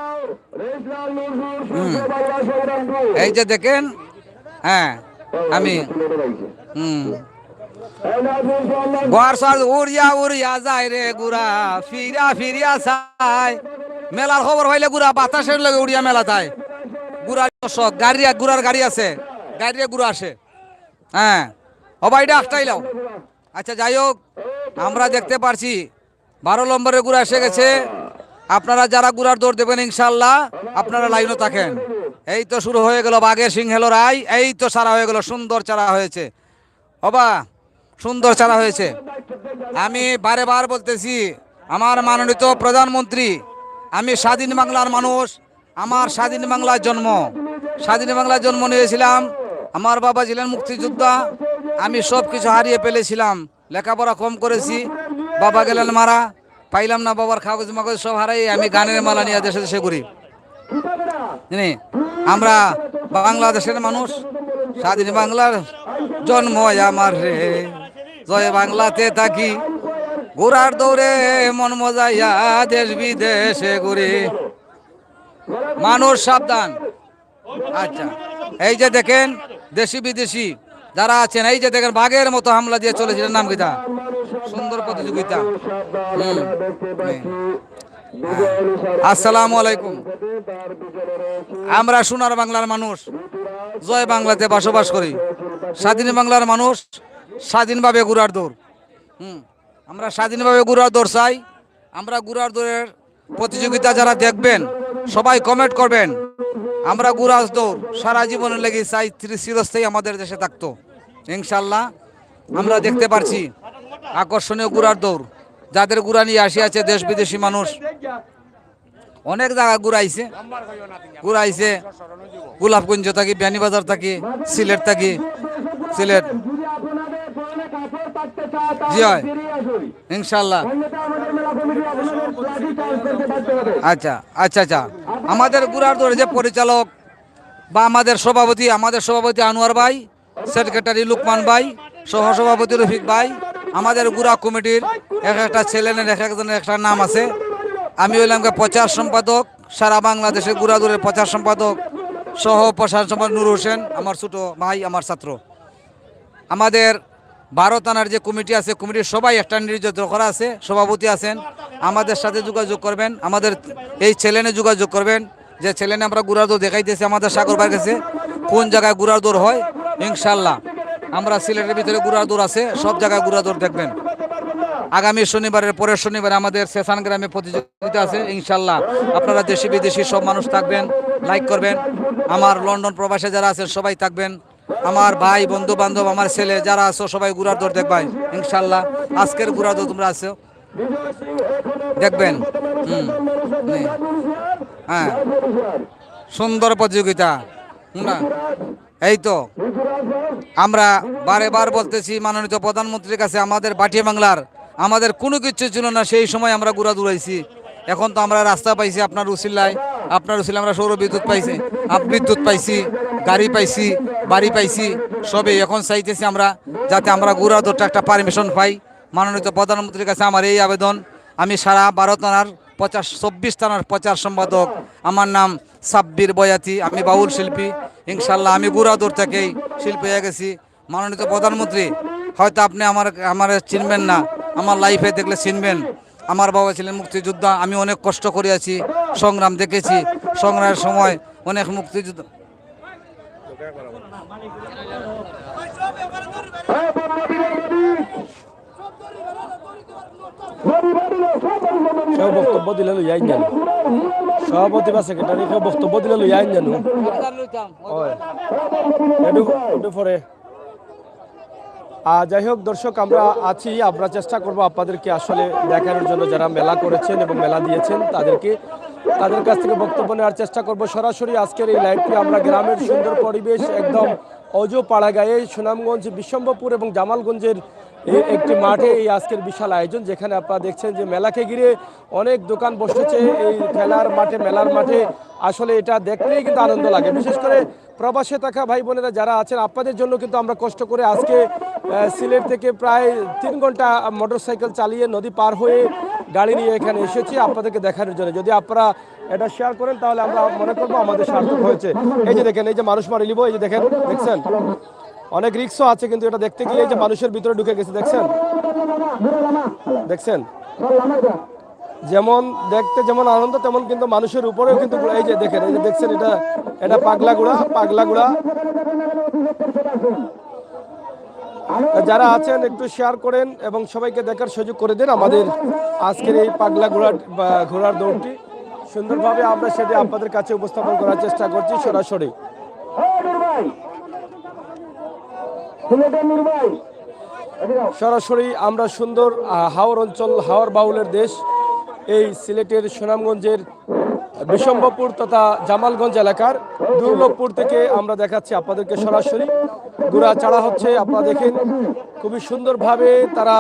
এই যে দেখেন হ্যাঁ আমি উড়িয়া উড়িয়া যায় রে গুড়া ফিরা ফিরিয়া চায় মেলার খবর হইলে গুড়া বাতাসের লগে উড়িয়া মেলা যায় গুড়ার দর্শক গাড়ি গুড়ার গাড়ি আছে গাড়ি গুড়া আসে হ্যাঁ এটা একটাই লাও। আচ্ছা যাই হোক, আমরা দেখতে পারছি 12 নম্বরের গুড়া এসে গেছে। আপনারা যারা গুড়ার দৌড় দেবেন ইনশাল্লাহ আপনারা লাইনও থাকেন। এই তো শুরু হয়ে গেল বাঘের সিংহেলো রায়, এই তো চারা হয়ে গেল, সুন্দর চারা হয়েছে বাবা, সুন্দর চারা হয়েছে। আমি বারে বার বলতেছি, আমার মাননীয় প্রধানমন্ত্রী, আমি স্বাধীন বাংলার মানুষ, আমার স্বাধীন বাংলার জন্ম, স্বাধীন বাংলার জন্ম নিয়েছিলাম। আমার বাবা ছিলেন মুক্তিযোদ্ধা, আমি সব কিছু হারিয়ে ফেলেছিলাম, লেখাপড়া কম করেছি, বাবা গেলেন মারা, পাইলাম না বাবার কাগজ মাগজ সব হারাই আমি গানের মালা নিয়ে দেশে দেশে ঘুরি। জানি আমরা বাংলাদেশের মানুষ, স্বাধীন বাংলার জন্ম আমার রে, জয় বাংলাতে থাকি, ঘোড়ার দৌড়ে মন মজাইয়া দেশ বিদেশে ঘুরি, মানুষ সাবধান। আচ্ছা এই যে দেখেন দেশি বিদেশি যারা আছেন, এই যে দেখেন বাঘের মতো হামলা দিয়ে চলেছিলেন, নাম গীতা, সুন্দর প্রতিযোগিতা। আসসালামু আলাইকুম। আমরা সোনার বাংলার মানুষ, জয় বাংলাতে বসবাস করি, স্বাধীন বাংলার মানুষ, স্বাধীনভাবে ঘোড়ার দৌড়। আমরা স্বাধীনভাবে ঘোড়ার দৌড় চাই। আমরা ঘোড়ার দৌড়ের প্রতিযোগিতা যারা দেখবেন সবাই কমেন্ট করবেন। আমরা ঘোড়ার দৌড় সারা জীবনের লেগে চাই, চিরস্থায়ী আমাদের দেশে থাকতো ইনশাল্লাহ। আমরা দেখতে পারছি আকর্ষণীয় ঘোড়ার দৌড়, যাদের ঘোড়া নিয়ে আসিয়াছে দেশ বিদেশি মানুষ, অনেক জায়গা ঘুরাইছে, গোলাপগঞ্জ থাকি, বিয়ানীবাজার থাকি, সিলেট থাকি, সিলেট জি হয় ইনশাল্লাহ। আচ্ছা আচ্ছা আচ্ছা, আমাদের ঘোড়ার দৌড়ে যে পরিচালক বা আমাদের সভাপতি আনোয়ার ভাই, সেক্রেটারি লুকমান ভাই, সহসভাপতি রফিক ভাই, আমাদের ঘোড়া কমিটির এক একটা ছেলেনের এক একজনের একটা নাম আছে। আমি হইলাম প্রচার সম্পাদক, সারা বাংলাদেশের ঘোড়া দৌড়ের প্রচার সম্পাদক, সহ প্রচার সম্পাদক নুর হোসেন, আমার ছোট ভাই, আমার ছাত্র। আমাদের 12 থানার যে কমিটি আছে, কমিটির সবাই একটা নির্যাতিত করা আছে, সভাপতি আছেন, আমাদের সাথে যোগাযোগ করবেন, আমাদের এই ছেলেনে যোগাযোগ করবেন, যে ছেলেনে আমরা ঘোড়ার দৌড় দেখাইতেছি আমাদের সাগর ভাইয়ের কাছে, কোন জায়গায় ঘোড়ার দৌড় হয় ইনশাল্লাহ। আমরা সিলেটের ভিতরে ঘোড়ার দৌড় আছে, সব জায়গায় ঘোড়ার দৌড় দেখবেন। আগামী শনিবারের পরের শনিবারে আমাদের সেশন গ্রামে প্রতিযোগিতা আছে ইনশাল্লাহ। আপনারা দেশি বিদেশি সব মানুষ থাকবেন, লাইক করবেন। আমার লন্ডন প্রবাসে যারা আছেন সবাই থাকবেন, আমার ভাই বন্ধু বান্ধব, আমার ছেলে যারা আছো সবাই ঘোড়ার দৌড় দেখবেন ইনশাল্লাহ। আজকের ঘোড়ার দৌড় তোমরা আছো দেখবেন। হ্যাঁ, সুন্দর প্রতিযোগিতা। এই তো আমরা বারে বার বলতেছি মাননীয় প্রধানমন্ত্রীর কাছে, আমাদের বাটিয়া বাংলার আমাদের কোনো কিছু ছিল না, সেই সময় আমরা ঘোড়া দৌড়াইছি। এখন তো আমরা রাস্তা পাইছি, আপনার উসিলায় আমরা সৌর বিদ্যুৎ পাইছি, বিদ্যুৎ পাইছি, গাড়ি পাইছি, বাড়ি পাইছি, সবে এখন চাইতেছি আমরা যাতে আমরা ঘোড়া দৌড়টা একটা পারমিশন পাই। মাননীয় প্রধানমন্ত্রীর কাছে আমার এই আবেদন। আমি সারা 12 থানার 24 থানার প্রচার সম্পাদক, আমার নাম সাব্বির বয়াতি, আমি বাউল শিল্পী ইনশাল্লাহ। আমি ঘোড়া দৌড় থেকেই শিল্পী হয়ে গেছি। মাননীয় প্রধানমন্ত্রী হয়তো আপনি আমার চিনবেন না, আমার লাইফে দেখলে চিনবেন। আমার বাবা ছিলেন মুক্তিযোদ্ধা, আমি অনেক কষ্ট করিয়াছি, সংগ্রাম দেখেছি, সংগ্রামের সময় অনেক মুক্তিযুদ্ধ। কেউ বক্তব্য দিলে লইয়াই জানো, সভাপতি বা সেক্রেটারি কেউ বক্তব্য দিলে লইয়াই জানো পরে। যাই হোক দর্শক, আমরা আছি, আমরা চেষ্টা করব আপনাদেরকে আসলে দেখানোর জন্য, যারা মেলা করেছেন এবং মেলা দিয়েছেন তাদের কাছ থেকে বক্তব্য নেওয়ার চেষ্টা করব। সরাসরি আজকের এই লাইভটি আমরা গ্রামের সুন্দর পরিবেশ, একদম অজো পাড়াগাঁয়ে, সুনামগঞ্জ, বিশ্বম্ভরপুর এবং জামালগঞ্জের একটি মাঠে এই আজকের বিশাল আয়োজন, যেখানে আপনারা দেখছেন যে মেলাকে ঘিরে অনেক দোকান বসেছে। এই মেলার মাঠে আসলে এটা দেখলেই কিন্তু আনন্দ লাগে। বিশেষ করে প্রবাসে থাকা ভাই বোনেরা যারা আছেন, আপনাদের জন্য কিন্তু আমরা কষ্ট করে আজকে সিলেট থেকে প্রায় 3 ঘন্টা মোটরসাইকেল চালিয়ে নদী পার হয়ে গাড়ি নিয়ে এখানে এসেছি আপনাদেরকে দেখানোর জন্য। যদি আপনারা এটা শেয়ার করেন তাহলে আমরা মনে করবো আমাদের সার্থক হয়েছে। এই যে দেখেন, এই যে মানুষ মারি লিব, এই যে দেখছেন অনেক রিক্সও আছে, কিন্তু এটা দেখতে গিয়ে যে মানুষের ভিতরে ঢুকে গেছে, দেখছেন যেমন দেখতে যেমন আনন্দ, তেমন কিন্তু মানুষের উপরেও কিন্তু। এই যে দেখেন, এই যে দেখছেন, এটা পাগলা গুড়া। যারা আছেন একটু শেয়ার করেন এবং সবাইকে দেখার সুযোগ করে দিন আমাদের আজকের এই পাগলা ঘোড়ার দৌড়টি সুন্দরভাবে আমরা সেটি আপনাদের কাছে উপস্থাপন করার চেষ্টা করছি সরাসরি। সরাসরি আমরা সুন্দর হাওর অঞ্চল, হাওর বাউলের দেশ, এই সিলেটের সুনামগঞ্জের বিশম্বপুর তথা জামালগঞ্জ এলাকার দুর্লভপুর থেকে আমরা দেখাচ্ছি আপনাদেরকে সরাসরি। ঘোড়া চাড়া হচ্ছে, আপনারা দেখেন খুবই সুন্দরভাবে তারা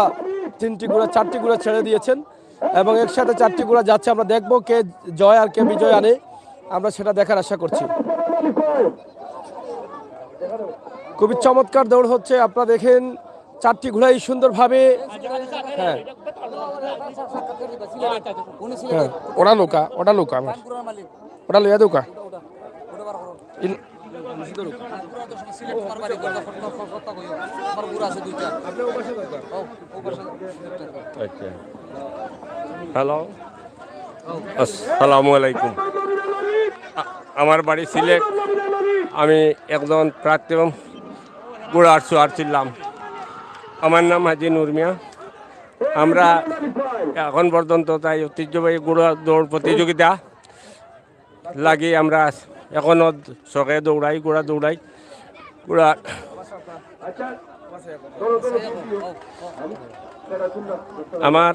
3টি ঘোড়া 4টি ঘোড়া ছেড়ে দিয়েছেন এবং একসাথে 4টি ঘোড়া যাচ্ছে। আমরা দেখব কে জয় আর কে বিজয় আনে, আমরা সেটা দেখার আশা করছি। খুবই চমৎকার দৌড় হচ্ছে, আপনারা দেখেন 4টি ঘোড়াই সুন্দরভাবে। হ্যাঁ হ্যাঁ, ওটা লোকা আমার ওটা লইয়া দৌকা হ্যালো, আসসালামু আলাইকুম। আমার বাড়ি সিলেট। আমি একজন প্রার্থী গুড় ছিলাম। আমার নাম হাজি নূর মিয়া। আমরা এখন পর্যন্ত তাই ঐতিহ্যবাহী গুড়া দৌড় প্রতিযোগিতা লাগি আমরা এখনও চকে দৌড়াই, গুড়া দৌড়াই। গুড়া আমার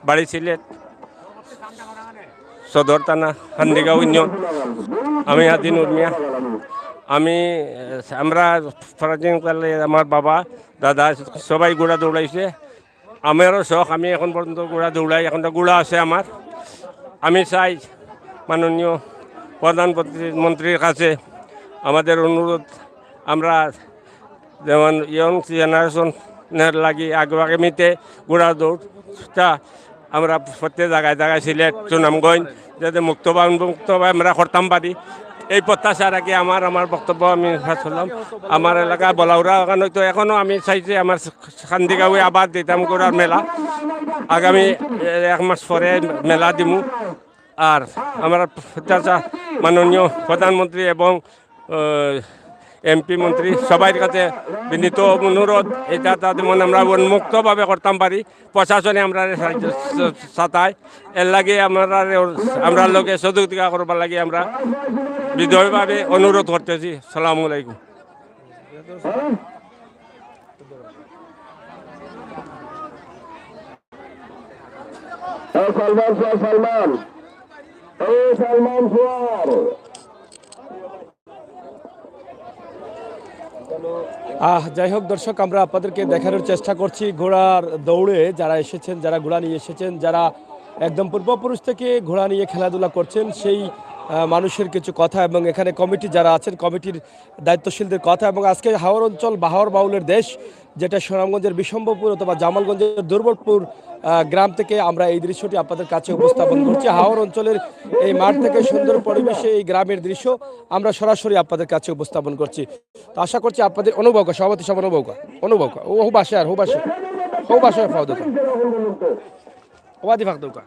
বাড়ি সিলেট, সদর থানা, হান্দিগাঁও ইউনিয়ন। আমি হাজি নূর মিয়া। আমরা প্রাচীনকালে আমার বাবা দাদা সবাই গুড়া দৌড়াইছে। আমারও শখ, আমি এখন পর্যন্ত গুড়া দৌড়াই। এখন তো গুড়া আছে আমার। আমি চাই মাননীয় প্রধানমন্ত্রীর কাছে আমাদের অনুরোধ, আমরা যেমন ইয়ং জেনারেশনের লাগি আগামীতে গুড়া দৌড়টা আমরা প্রত্যেক জায়গায় জায়গায় সিলেট সুনামগঞ্জ যাতে মুক্তভাবে আমরা করতাম পারি, এই প্রত্যাশা রাখি আমার বক্তব্য আমি শুনলাম। আমার এলাকায় বলাউরা তো এখনও আমি চাইছি আমার খান্দিগাঁওয়ে আবার দিতাম করার মেলা। আগামী 1 মাস পরে মেলা দিমু। আর আমার প্রত্যাশা মাননীয় প্রধানমন্ত্রী এবং এমপি মন্ত্রী সবার কাছে বিনীত অনুরোধ, এটা তাদের মনে আমরা উন্মুক্তভাবে করতাম পারি। প্রশাসনে আমরা সাতায় এর লাগে আমরা লোকে সহযোগিতা করবার লাগে আমরা বিধয়ভাবে অনুরোধ করতেছি। সালামু আলাইকুম। যাই হোক দর্শক, আমরা আপনাদেরকে দেখানোর চেষ্টা করছি ঘোড়ার দৌড়ে যারা এসেছেন, যারা ঘোড়া নিয়ে এসেছেন, যারা একদম পূর্বপুরুষ থেকে ঘোড়া নিয়ে খেলাধুলা করছেন, সেই মানুষের কিছু কথা এবং এখানে কমিটি যারা আছেন কমিটির দায়িত্বশীলদের কথা। এবং আজকে হাওর অঞ্চল হাওর বাউলের দেশ, যেটা সুনামগঞ্জের বিশম্বপুর অথবা জামালগঞ্জের দুর্বলপুর গ্রাম থেকে আমরা এই দৃশ্যটি আপনাদের কাছে উপস্থাপন করছি। হাওর অঞ্চলের এই মাঠ থেকে সুন্দর পরিবেশে এই গ্রামের দৃশ্য আমরা সরাসরি আপনাদের কাছে উপস্থাপন করছি। তো আশা করছি আপনাদের অনুভব সভাপতি সব অনুভব ও বাসে আর হো বাসে ফাও দোকা ওবাদি ফাঁক দৌকা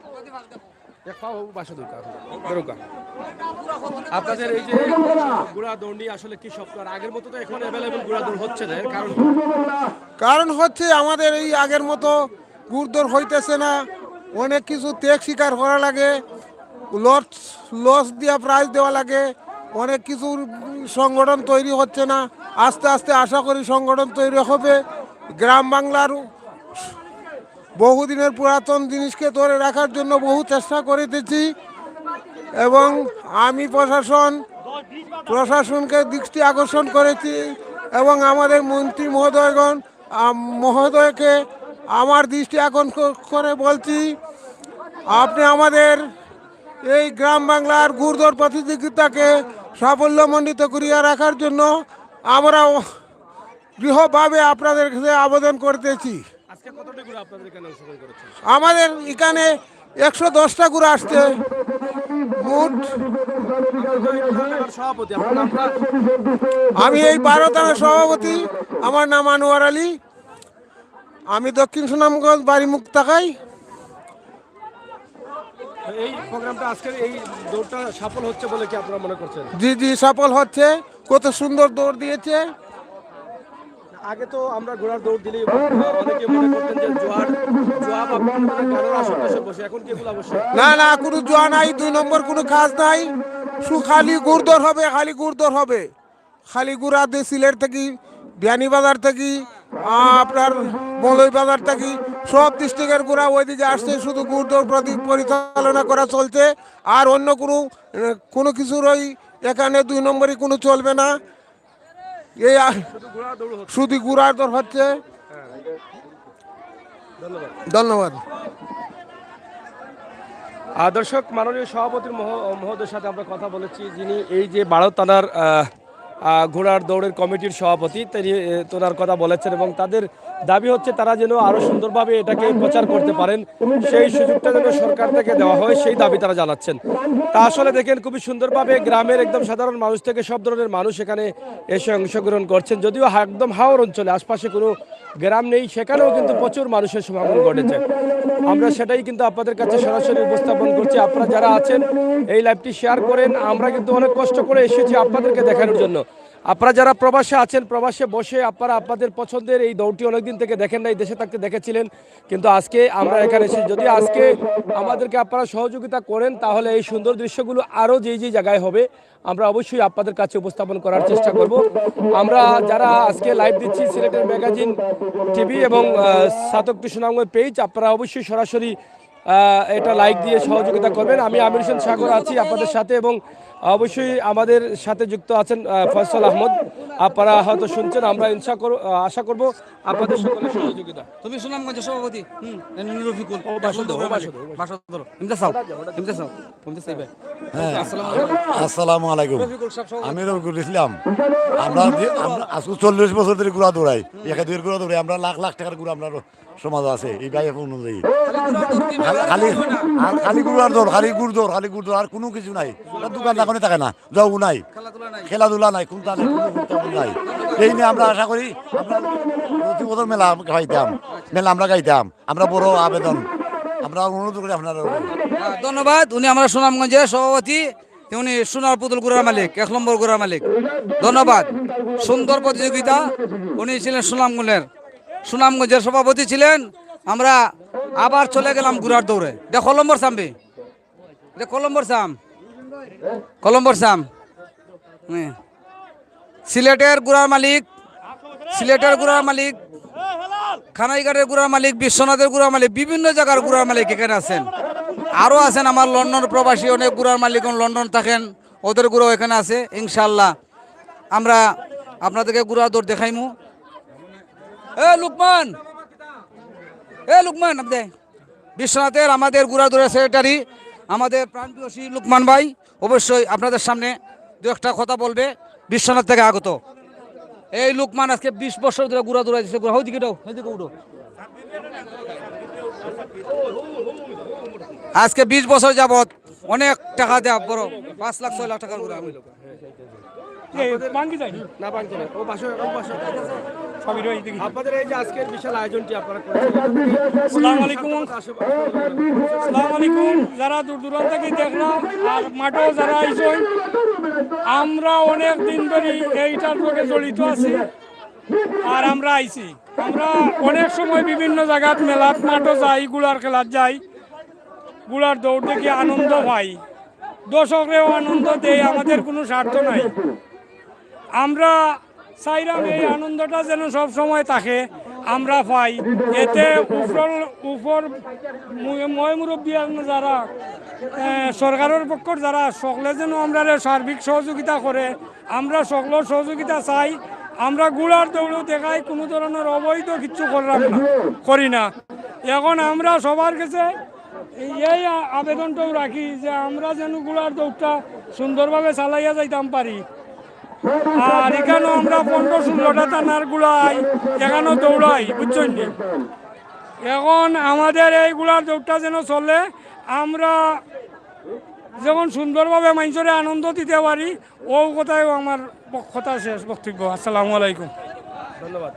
আপনাদের এই যে ঘোড়া দৌড় নিয়ে আসলে কি স্বপ্ন? আগের মতো তো এখন অ্যাভেলেবল ঘোড়া দৌড় হচ্ছে না, কারণ হচ্ছে আমাদের এই আগের মতো ঘুরদৌড় হইতেছে না। অনেক কিছু ত্যাগ স্বীকার করা লাগে, লস দিয়া প্রাইজ দেওয়া লাগে, অনেক কিছু সংগঠন তৈরি হচ্ছে না। আস্তে আস্তে আশা করি সংগঠন তৈরি হবে। গ্রাম বাংলার বহুদিনের পুরাতন জিনিসকে ধরে রাখার জন্য বহু চেষ্টা করিতেছি এবং আমি প্রশাসনকে দৃষ্টি আকর্ষণ করেছি এবং আমাদের মন্ত্রী মহোদয়কে আমার দৃষ্টি আকর্ষণ করে বলছি, আপনি আমাদের এই গ্রাম বাংলার ঘুরদৌড় প্রতিযোগিতাকে সাফল্যমণ্ডিত করিয়া রাখার জন্য আমরা দৃঢ়ভাবে আপনাদের কাছে আবেদন করতেছি। আমাদের এখানে 110টা ঘোড়া আসছে মোট। আমি এই 12 থানার সভাপতি। আমার নাম আনোয়ার আলী। আমি দক্ষিণ সুনামগঞ্জ বাড়ি মুক্তাখাই। এই প্রোগ্রামটা আজকের এই দৌড়টা সফল হচ্ছে বলে কি আপনারা মনে করছেন? জি সফল হচ্ছে। কত সুন্দর দৌড় দিয়েছে। আগে তো আমরা ঘোড়ার দৌড় দিলেই অনেকে মনে করতেন যে জোয়া বা গানের আসর টাসর বসে, এখন কি এগুলো বসে? না না, কোনো জোয়া নাই, 2 নম্বর কোনো কাজ নাই, খালি গুড়দর হবে, খালি গুড়দর হবে, খালি গুড়া দিয়ে সিলেট থেকে, বিয়ানীবাজার থেকে, আপনার বলই বাজার থেকে সব ডিস্ট্রিক্টের গুড়া ওইদিকে আসছে, শুধু গুড়দৌড় পরিচালনা করা চলছে। আর অন্য কোনো কিছুর ওই এখানে 2 নম্বরই কোনো চলবে না, এই শুধু গুড়ার দর হচ্ছে। ধন্যবাদ। দর্শক, মাননীয় সভাপতির মহোদয়ের সাথে আমরা কথা বলেছি, যিনি এই যে বারো থানার ঘোড়ার দৌড়ের কমিটির সভাপতি, তিনি তোনার কথা বলেছেন এবং তাদের দাবি হচ্ছে তারা যেন আরো সুন্দরভাবে এটাকে প্রচার করতে পারেন, সেই সুযোগটা যেন সরকার থেকে দেওয়া হয়, সেই দাবি তারা জানাচ্ছেন। তা আসলে দেখেন খুবই সুন্দরভাবে গ্রামের একদম সাধারণ মানুষ থেকে সব ধরনের মানুষ এখানে এসে অংশগ্রহণ করছেন। যদিও একদম হাওর অঞ্চলে আশপাশে কোনো গ্রাম নেই, সেখানেও কিন্তু প্রচুর মানুষের সমাগম ঘটেছে। আমরা সেটাই কিন্তু আপনাদের কাছে সরাসরি উপস্থাপন করছি। আপনারা যারা আছেন এই লাইভটি শেয়ার করেন। আমরা কিন্তু অনেক কষ্ট করে এসেছি আপনাদেরকে দেখানোর জন্য। আপনারা যারা প্রবাসে আছেন, প্রবাসে বসে আপনারা আপনাদের পছন্দের এই দৌড়টি অনেকদিন থেকে দেখেন নাই, দেশে থাকতে দেখেছিলেন, কিন্তু আজকে আমরা এখানে এসেছি। যদি আজকে আমাদেরকে আপনারা সহযোগিতা করেন তাহলে এই সুন্দর দৃশ্যগুলো আরও যেই জায়গায় হবে আমরা অবশ্যই আপনাদের কাছে উপস্থাপন করার চেষ্টা করব। আমরা যারা আজকে লাইভ দিচ্ছি সিলেটের ম্যাগাজিন টিভি এবং সাতকটি সুনামগঞ্জ পেজ, আপনারা অবশ্যই সরাসরি এটা লাইক দিয়ে সহযোগিতা করবেন। আমি আমির হোসেন সাগর আছি আপনাদের সাথে এবং অবশ্যই আমাদের সাথে যুক্ত আছেন ফয়সাল আহমদ। আপনারা হয়তো শুনছেন, আমরা আশা করব আপনাদের সকলের সহযোগিতা। তুমি সুনামগঞ্জের সভাপতি রফিকুল আসসালামু আলাইকুম। আমি রফিকুল ইসলাম। আমরা আজকে 40 বছর ধরে গুড়া দৌড়াই, একে দুই গুড়া দৌড়াই। আমরা লাখ লাখ টাকার গুড়া আমরা সমাজ আছে এই গায়ে অনুযায়ী। খালি গুড়ার দৌড়, খালি গুড় দৌড়, খালি গুড় দৌড়, আর কোনো কিছু নাই। দোকান দাকানে থাকে না, যাও নাই, খেলাধুলা নাই, কোনটা নাই, কোনো নাই। এই নিয়ে আমরা আশা করি আমরা প্রতি বছর মেলা গাইতাম, মেলা আমরা গাইতাম। আমরা বড় আবেদন, আমরা অনুরোধ করি আপনারা। ধন্যবাদ। উনি আমরা সুনামগঞ্জের সভাপতি, উনি সোনার পুতুল গুড়ার মালিক, 1 নম্বর গুড়ার মালিক। ধন্যবাদ। সুন্দর প্রতিযোগিতা। উনি ছিলেন সুনামগঞ্জের সভাপতি ছিলেন। আমরা আবার চলে গেলাম গুড়ার দৌড়ে। কলম্বর সামবি, কলম্বর সাম সিলেটের গুড়ার মালিক, খানাইঘাটের গুড়ার মালিক, বিশ্বনাথের গুড়ার মালিক, বিভিন্ন জায়গার গুড়ার মালিক এখানে আছেন। আরও আছেন আমার লন্ডন প্রবাসী অনেক গুড়ার মালিক, লন্ডন থাকেন, ওদের গুঁড়ো এখানে আছে। ইনশাল্লাহ আমরা আপনাদেরকে গুড়ার দৌড় দেখাইমু। লুকমান আপনি বিশ্বনাথের আমাদের গুড়ার দৌড়ের সেক্রেটারি, আমাদের প্রাণপ্রিয়সী লুকমান ভাই অবশ্যই আপনাদের সামনে দু একটা কথা বলবে। বিশ্বনাথ থেকে আগত এই লুকমান আজকে 20 বছর ধরে গুড়া দৌড়াইছে। আজকে 20 বছর যাবত অনেক টাকা দেওয়া, বড় 5 লাখ 6 লাখ টাকার গুড়া। আপনাদের এই যে আজকের বিশাল আয়োজনটি আপনারা করেছেন, আসসালামু আলাইকুম। যারা দূর দূরান্ত থেকে দেখলাম আর মাঠেও যারা আইসন, আমরা অনেক দিন ধরে এইটার সঙ্গে জড়িত আছি আর আমরা আইছি। আমরা অনেক সময় বিভিন্ন জায়গাত মেলাত মাঠও যাই, গুলার খেলাত যাই, গুলার দৌড় দেখে আনন্দ পাই, দর্শকরেও আনন্দ দেয়, আমাদের কোনো স্বার্থ নাই। আমরা চাইলাম এই আনন্দটা যেন সব সময় থাকে, আমরা পাই। এতে উপর ময় মুরব্বী যারা সরকারের পক্ষের যারা সকলে যেন আমরা সার্বিক সহযোগিতা করে, আমরা সকলের সহযোগিতা চাই। আমরা গুলার দৌড় দেখাই, কোনো ধরনের অবৈধ কিচ্ছু করি না। এখন আমরা সবার কাছে এই আবেদনটাও রাখি যে আমরা যেন গুলার দৌড়টা সুন্দরভাবে চালাইয়া যাইতাম পারি। আর এখানেও আমরা 15-16টা থানার গুলাই এখানেও দৌড়াই, বুঝছেন। এখন আমাদের এই গুলার দৌড়টা যেন চলে, আমরা যেমন সুন্দরভাবে মানুষের আনন্দ দিতে পারি, ও কথাই আমার কথা শেষ বক্তব্য। আসসালামু আলাইকুম। ধন্যবাদ।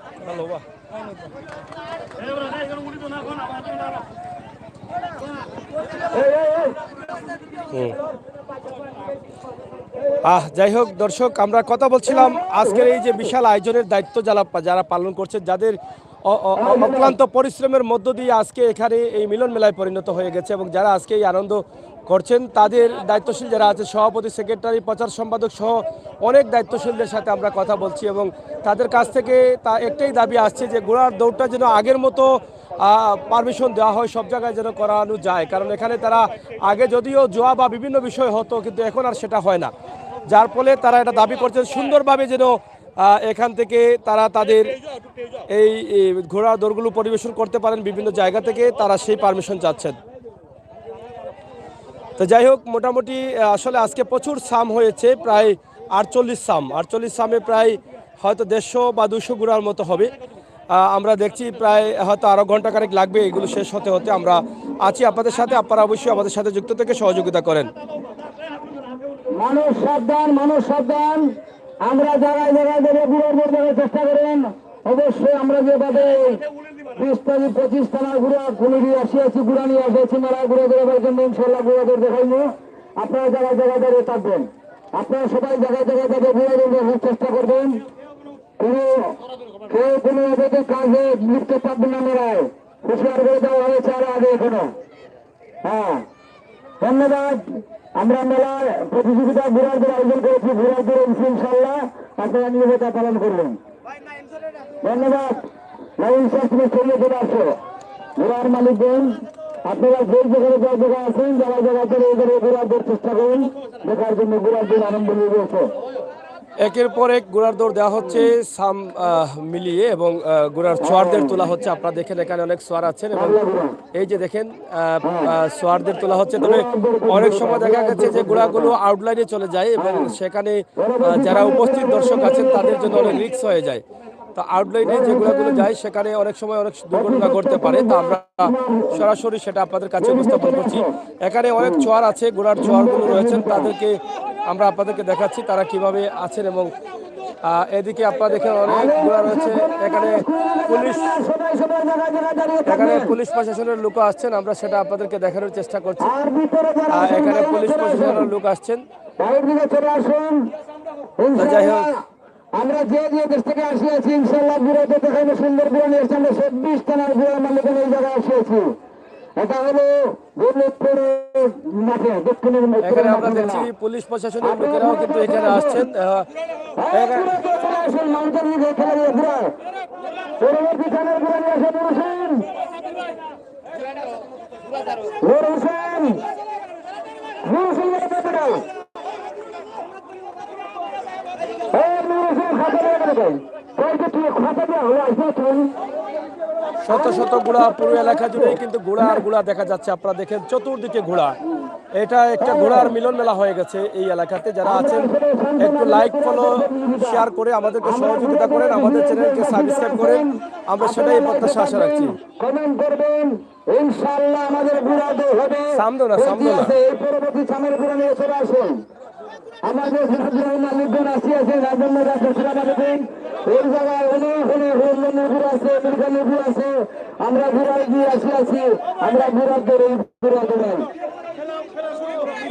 যাই হোক দর্শক, আমরা কথা বলছিলাম আজকের এই যে বিশাল আয়োজনের দায়িত্ব যারা পালন করছে, যাদের অক্লান্ত পরিশ্রমের মধ্য দিয়ে আজকে এখানে এই মিলন মেলায় পরিণত হয়ে গেছে, এবং যারা আজকে এই আনন্দ করছেন তাদের দায়িত্বশীল যারা আছে, সভাপতি, সেক্রেটারি, প্রচার সম্পাদক সহ অনেক দায়িত্বশীলদের সাথে আমরা কথা বলছি, এবং তাদের কাছ থেকে একটাই দাবি আসছে যে ঘোড়ার দৌড়টা যেন আগের মতো পারমিশন দেওয়া হয়, সব জায়গায় যেন করানো যায়। কারণ এখানে তারা আগে যদিও জোয়া বা বিভিন্ন বিষয় হতো, কিন্তু এখন আর সেটা হয় না, যার ফলে তারা এটা দাবি করছেন সুন্দরভাবে যেন এখান থেকে তারা তাদের এই ঘোড়া দৌড়গুলো পরিবেশন করতে পারেন বিভিন্ন জায়গা থেকে, তারা সেই পারমিশন চাচ্ছেন। তো যাই হোক, মোটামুটি আসলে আজকে প্রচুর সাম হয়েছে, প্রায় 48 সামে প্রায় হয়তো 150 বা 200 ঘোড়ার মতো হবে। আমরা দেখছি প্রায় হয়তো আরও ঘন্টাখানেক লাগবে এগুলো শেষ হতে। আমরা আছি আপনাদের সাথে, আপনারা অবশ্যই আমাদের সাথে যুক্ত থেকে সহযোগিতা করেন। মানুষ সাবধান, মানুষ সাবধান। আমরা জায়গায় জায়গায় দেবে ঘুরে দেওয়ার চেষ্টা করেন। অবশ্যই আমরা যেভাবে 20-25 থানার ঘুরা কমিটি আসিয়াছি, ঘুরা নিয়ে আসিয়াছি মেলায় ঘুরে দেওয়ার জন্য, ইনশাল্লাহ ঘুরাদের দেখাইনি। আপনারা জায়গায় জায়গায় দাঁড়িয়ে থাকবেন। আপনারা সবাই জায়গায় জায়গায় দাঁড়িয়ে ঘুরে দেওয়ার চেষ্টা করবেন। কেউ কোনো এদের কাজে লিখতে পারবেন না মেলায়, হুঁশিয়ার করে দেওয়া হয়েছে আরো আগে এখনো। হ্যাঁ, ধন্যবাদ। আমরা মেলায় প্রতিযোগিতা ঘোড়াদের আয়োজন করেছি, ঘোড়াদের ইনশাল্লাহ আপনারা নিয়মিতা পালন করবেন। ধন্যবাদ। লাইন শাস্ত্রে চলে চলে আসো ঘোড়ার মালিকগণ, আপনারা যে যেখানে যা জায়গা আছেন যারা জায়গা করে এদের ঘোড়াদের চেষ্টা করুন দেখার জন্য, ঘোড়াদের আনন্দ নিয়ে রয়েছে। একের পর এক ঘোড়ার দৌড় দেওয়া হচ্ছে সাম মিলিয়ে, এবং ঘোড়ার চোয়ারদের তোলা হচ্ছে। আপনারা দেখেন এখানে অনেক সোয়ার আছেন, এবং এই যে দেখেন সোয়ারদের তোলা হচ্ছে। তবে অনেক সময় দেখা গেছে যে ঘোড়াগুলো আউটলাইনে চলে যায়, এবং সেখানে যারা উপস্থিত দর্শক আছেন তাদের জন্য অনেক রিস্ক হয়ে যায়। তো আউটলাইনে যে ঘোড়াগুলো যায় সেখানে অনেক সময় অনেক দুর্ঘটনা ঘটতে পারে। তা আমরা সরাসরি সেটা আপনাদের কাছে উপস্থাপন করছি। এখানে অনেক চোয়ার আছে, ঘোড়ার চোয়ারগুলো রয়েছেন, তাদেরকে আমরা আপনাদেরকে দেখাচ্ছি তারা কিভাবে আছেন। এবং এদিকে আপনারা দেখেন অনেক ঘোড়া রয়েছে। এখানে পুলিশ প্রশাসনের লোক আসছেন, আমরা সেটা আপনাদেরকে দেখানোর চেষ্টা করছি। এখানে পুলিশ প্রশাসনের লোক আসছেন। যাই হোক, আমরা যে যে দেশ থেকে আসিয়াছি ইনশাল্লাহ ঘুরাতে দেখানো সুন্দর ঘুরা নিয়ে এসছি। আমরা 26 থানার ঘুরা মালিকের এই জায়গায় আসিয়াছি। এটা হলো মাঠে দক্ষিণের। এখানে আমরা দেখছি পুলিশ প্রশাসনের লোকেরাও কিন্তু এখানে আসছেন। পরবর্তী থানার ঘুরা নিয়ে আসেন হোসেন, হোসেন, শত শত ঘোড়া পুরো এলাকা জুড়েই কিন্তু ঘোড়া আর ঘোড়া দেখা যাচ্ছে। আপনারা দেখেন চতুর্দিকে ঘোড়া। এটা একটা ঘোড়ার মিলন মেলা হয়ে গেছে এই এলাকাতে। যারা আছেন একটু লাইক, ফলো, শেয়ার করে আমাদেরকে সহযোগিতা করেন, আমাদের চ্যানেলকে সাবস্ক্রাইব করেন, আমরা সেটাই প্রত্যাশা আশা রাখছি। কমেন্ট করবেন, ইনশাআল্লাহ আমাদের ঘোড়া হবে। সামনে না এই পরবর্তী সামের ঘোড়া নিয়ে চলে আসুন। আমাদের মালিকগণ আসিয়াছেন, রাজন্য রাজেন ওই জায়গায় অনেক অনেক লেবুর আছে, মির্গা লেবু আছে। আমরা ঘোড়ায় গিয়ে আসিয়াছি, আমরা ঘোড়াদের এই ঘোড়া দেবেন।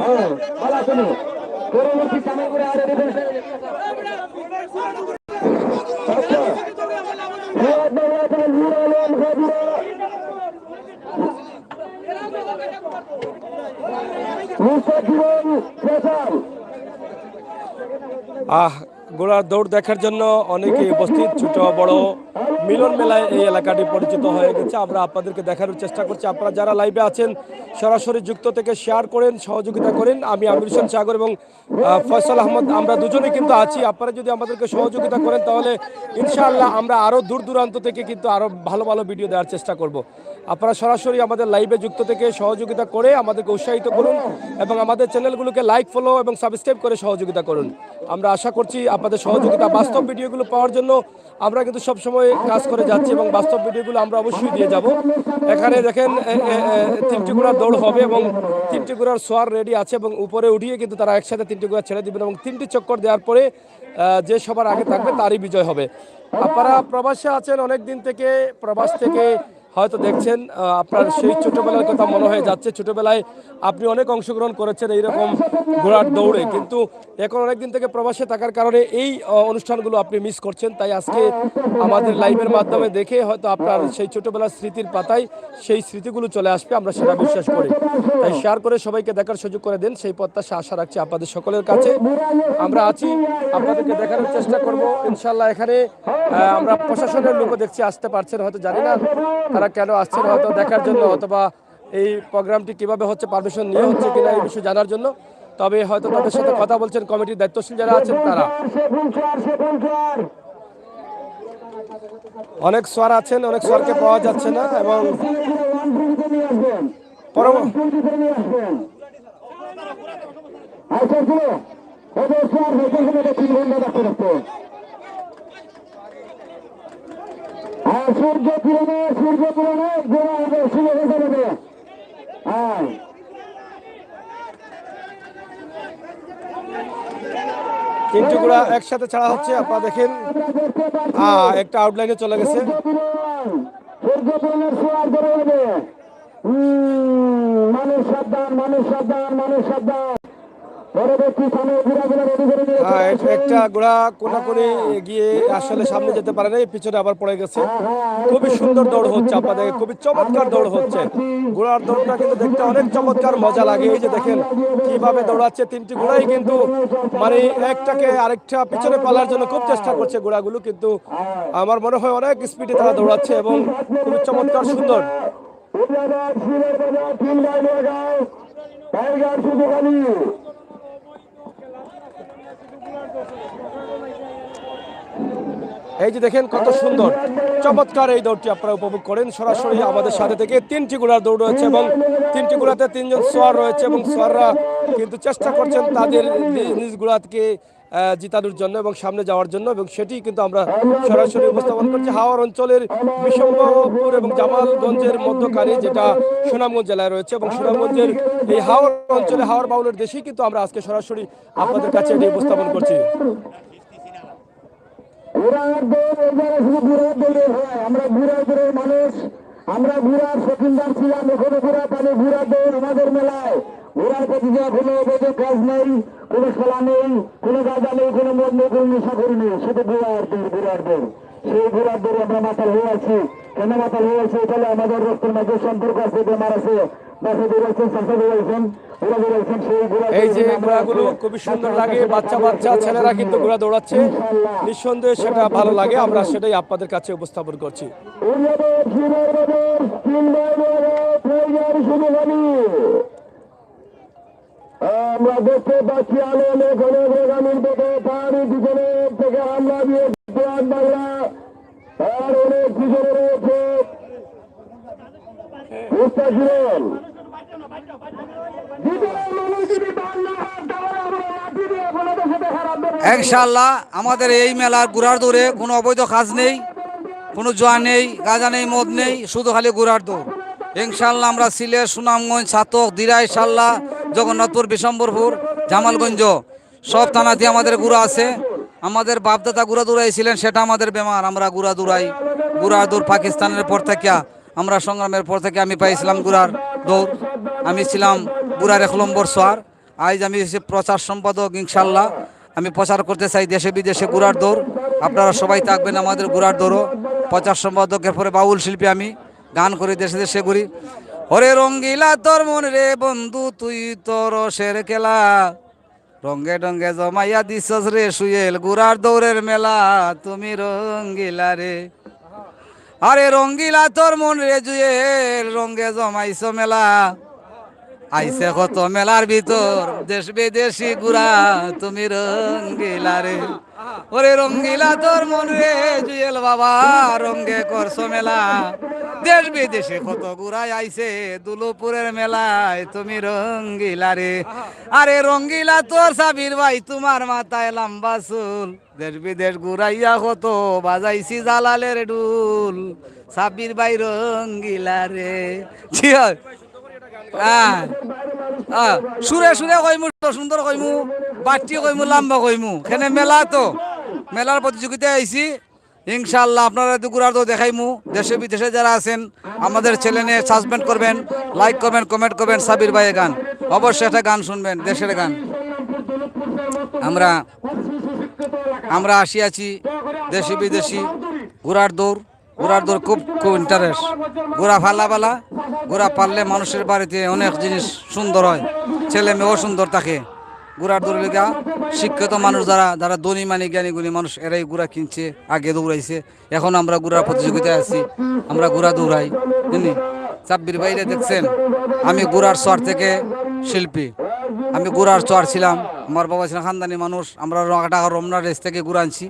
হ্যাঁ, বলা শুনি পরবর্তী সামের ঘোড়া আরে দেবেন। ঘোড়ার দৌড় দেখার জন্য অনেকে উপস্থিত। ছোট বড় মিলন মেলায় এই এলাকাটি পরিচিত হয়ে গেছে। আমরা আপনাদেরকে দেখানোর চেষ্টা করছি। আপনারা যারা লাইভে আছেন সরাসরি যুক্ত থেকে শেয়ার করেন, সহযোগিতা করেন। আমি আমির হোসেন সাগর এবং ফয়সাল আহমদ, আমরা দুজনেই কিন্তু আছি। আপনারা যদি আমাদেরকে সহযোগিতা করেন তাহলে ইনশাআল্লাহ আমরা আরও দূর দূরান্ত থেকে কিন্তু আরও ভালো ভালো ভিডিও দেওয়ার চেষ্টা করব। আপনারা সরাসরি আমাদের লাইভে যুক্ত থেকে সহযোগিতা করে আমাদেরকে উৎসাহিত করুন, এবং আমাদের চ্যানেলগুলোকে লাইক, ফলো এবং সাবস্ক্রাইব করে সহযোগিতা করুন। আমরা আশা করছি আপনাদের সহযোগিতা। বাস্তব ভিডিওগুলো পাওয়ার জন্য আমরা কিন্তু সবসময় কাজ করে যাচ্ছি, এবং বাস্তব ভিডিওগুলো আমরা অবশ্যই দিয়ে যাব। এখানে দেখেন 3টি ঘোড়ার দৌড় হবে, এবং 3টি ঘোড়ার সোয়ার রেডি আছে, এবং উপরে উঠিয়ে কিন্তু তারা একসাথে 3টি ঘোড়া ছেড়ে দিবেন, এবং 3টি চক্কর দেওয়ার পরে যে সবার আগে থাকবে তারই বিজয় হবে। আপনারা প্রবাসে আছেন অনেক দিন থেকে, প্রবাস থেকে হয়তো দেখছেন আপনার সেই ছোটবেলার কথা মনে হয়ে যাচ্ছে। ছোটবেলায় আপনি অনেক অংশগ্রহণ করেছেন এইরকম ঘোড়ার দৌড়ে, কিন্তু এখন অনেকদিন থেকে প্রবাসে থাকার কারণে এই অনুষ্ঠানগুলো আপনি মিস করছেন। তাই আজকে আমাদের লাইভের মাধ্যমে দেখে হয়তো আপনার সেই ছোটবেলার স্মৃতির পাতায় সেই স্মৃতিগুলো চলে আসবে, আমরা সেটা বিশ্বাস করি। তাই শেয়ার করে সবাইকে দেখার সুযোগ করে দেন, সেই প্রত্যাশা আশা রাখছি আপনাদের সকলের কাছে। আমরা আছি, আপনাদেরকে দেখানোর চেষ্টা করব ইনশাল্লাহ। এখানে আমরা প্রশাসনের লোকও দেখছি আসতে পারছেন, হয়তো জানি না তারা কেন আসছেন, হয়তো দেখার জন্য অথবা এই প্রোগ্রামটি কিভাবে হচ্ছে, পারমিশন নিয়ে হচ্ছে কিনা এই বিষয়ে জানার জন্য। তবে হয়তো তাদের সাথে কথা বলছেন কমিটির দায়িত্বশীল যারা আছেন তারা। অনেক সোয়ার আছেন, অনেক সোয়ারকে পাওয়া যাচ্ছে না এবং সূর্য কিরণে তিনটি ঘোড়া একসাথে ছাড়া হচ্ছে, আপনারা দেখেন একটা আউটলাইনে চলে গেছে। মানুষ সাবধান, মানুষ সাবধান, মানুষ সাবধান। পরবর্তী সময়ে একটা ঘোড়া কোনাকুনি গিয়ে আসলে সামনে যেতে পারে না, পিছনে আবার পড়ে গেছে। খুবই সুন্দর দৌড় হচ্ছে, আপনাদের খুবই চমৎকার দৌড় হচ্ছে। ঘোড়ার দৌড়টা কিন্তু দেখতে অনেক চমৎকার, মজা লাগে। এই যে দেখেন কিভাবে দৌড়াচ্ছে তিনটি ঘোড়াই, কিন্তু মানে একটাকে আরেকটা পিছনে পালার জন্য খুব চেষ্টা করছে ঘোড়াগুলো, কিন্তু আমার মনে হয় অনেক স্পিডে তারা দৌড়াচ্ছে এবং খুবই চমৎকার সুন্দর। এই যে দেখেন কত সুন্দর চমৎকার এই দৌড়টি আপনারা উপভোগ করেন সরাসরি আমাদের সাথে থেকে। তিনটি ঘোড়ার দৌড় রয়েছে এবং তিনটি ঘোড়াতে তিনজন সোয়ার রয়েছে এবং সোয়াররা কিন্তু চেষ্টা করছেন তাদের নিজ ঘোড়াকে জিতানোর জন্য এবং সামনে যাওয়ার জন্য, এবং সেটি কিন্তু আমরা সরাসরি উপস্থাপন করছি হাওড় অঞ্চলের বিশম্বরপুর এবং জামালগঞ্জের মধ্যখানে, যেটা সুনামগঞ্জ জেলায় রয়েছে। এবং সুনামগঞ্জের এই হাওড় অঞ্চলে হাওড় বাউলের দেশেই কিন্তু আমরা আজকে সরাসরি আপনাদের কাছে এটি উপস্থাপন করছি। আমরা ঘুরা দৌড়ের মানুষ, আমরা ঘুরার শৌখিনদার ছিলাম, এখনো ঘুরা পানি ঘুরা দৌড় আমাদের মেলায়। ঘোড়ার প্রতি যে কোনো অবৈধ কাজ নেই, কোনো খেলা নেই, কোনো গাঁজা নেই, কোনো মদ নেই, কোনো নেশাখোরি নেই, শুধু ঘোড়ার দৌড়, ঘোড়ার দৌড়। সেই ঘোড়ার দৌড়ে আমরা মাতাল হয়ে আছি। কেন মাতাল হয়ে আছি? তাহলে আমাদের রক্তের মাঝে সম্পর্ক আছে, বেমার আছে। বাসে দৌড়াইছেন, চাষে দৌড়াইছেন, ওরা দৌড়াইছেন, সেই ঘোড়া। এই যে ঘোড়াগুলো খুবই সুন্দর লাগে, বাচ্চা বাচ্চা ছেলেরা কিন্তু ঘোড়া দৌড়াচ্ছে, নিঃসন্দেহে সেটা ভালো লাগে। আমরা সেটাই আপনাদের কাছে উপস্থাপন করছি। আমরা দেখতে পাচ্ছি আলো অনেক অনেক গ্রামীণ থেকে পাহাড়ি পিছনে থেকে হামলা দিয়ে বাংলা আর অনেক পিছনে রয়েছে উত্তাজিরন। ইনশাআল্লাহ আমাদের এই মেলার ঘোড়ার দৌড়ে কোনো অবৈধ কাজ নেই, কোনো জোয়া নেই, গাঁজা নেই, মদ নেই, শুধু খালি ঘোড়ার দৌড়। ইনশাআল্লাহ আমরা সিলেট, সুনামগঞ্জ, ছাতক, দিরাই, সাল্লা, জগন্নাথপুর, বিশম্বরপুর, জামালগঞ্জ সব থানাতে আমাদের ঘোড়া আছে। আমাদের বাপদাদা ঘোড়া দৌড়াইছিলেন, সেটা আমাদের বেমার। আমরা ঘোড়া দৌড়াই, ঘোড়ার দৌড় পাকিস্তানের পর থেকে, আমরা সংগ্রামের পর থেকে আমি পাইছিলাম ঘোড়ার দৌড়। আমি ছিলাম ঘোড়ার 1 নম্বর সোয়ার। আজ আমি প্রচার সম্পাদক। ইনশাআল্লাহ আমি প্রচার করতে চাই দেশে বিদেশে ঘোড়ার দৌড়। আপনারা সবাই থাকবেন আমাদের ঘোড়ার দৌড়ও। প্রচার সম্পাদকের পরে বাউল শিল্পী, আমি গান করি, দেশে দেশে ঘুরি। ওরে রঙ্গিলা তোর মন রে বন্ধু, তুই তোর রসের খেলা, রঙ্গে ডঙ্গে জমাইয়া দিছস রে সুয়েল, ঘোড়ার দৌড়ের মেলা তুমি রঙ্গিলা রে। আরে রঙ্গিলা তোর মন রে জুয়েল, রঙ্গে জমাইছ মেলা, আইসে কত মেলার ভিতর দেশ বিদেশি ঘোড়া তুমি রঙ্গিলা রে। ওরে রঙ্গিলা তোর মন রে জুয়েল বাবা, রঙ্গে করছো মেলা, দেশ বিদেশে কত ঘোড়ায় আইসে দুলুপুরের মেলায় তুমি রঙ্গিলা রে। আরে রঙ্গিলা তোর সাবির ভাই, তোমার মাথায় লম্বা চুল, দেশ বিদেশ ঘুরাইয়া কত বাজাইছি জালালের ডুল, সাবির ভাই রঙ্গিলা রে। জি হয়, সুরে সুরে কইমু, সুন্দর কইমু, বাটি কইমু, লম্বা কইমু। এখানে মেলা তো, মেলার প্রতিযোগিতায় আইছি। ইনশাআল্লাহ আপনারা তো ঘোরার দৌড় দেখাইমু। দেশে বিদেশে যারা আছেন আমাদের চ্যানেলে সাবস্ক্রাইব করবেন, লাইক করবেন, কমেন্ট করবেন। সাবির ভাইয়ের গান অবশ্যই একটা গান শুনবেন, দেশের গান। আমরা আসিয়াছি দেশি বিদেশি ঘোরার দৌড়। ঘোরার দৌড় খুব খুব ইন্টারেস্ট। ঘোরা ফালা ঘোরা পারলে মানুষের বাড়িতে অনেক জিনিস সুন্দর হয়, ছেলে মেয়েও সুন্দর থাকে। ঘোরার দৌড় লেগা শিক্ষিত মানুষ যারা ধনী মানি জ্ঞানী গুণী মানুষ এরাই ঘোরা কিনছে, আগে দৌড়াইছে। এখন আমরা ঘোরার প্রতিযোগিতায় আছি, আমরা ঘোরা দৌড়াই। বুঝলি সাব্বির ভাইরে দেখছেন, আমি ঘোরার চর থেকে শিল্পী। আমি ঘোরার চর ছিলাম, আমার বাবা ছিলেন খানদানি মানুষ। আমরা ঢাকার রমনার রেস থেকে ঘুরে আনছি,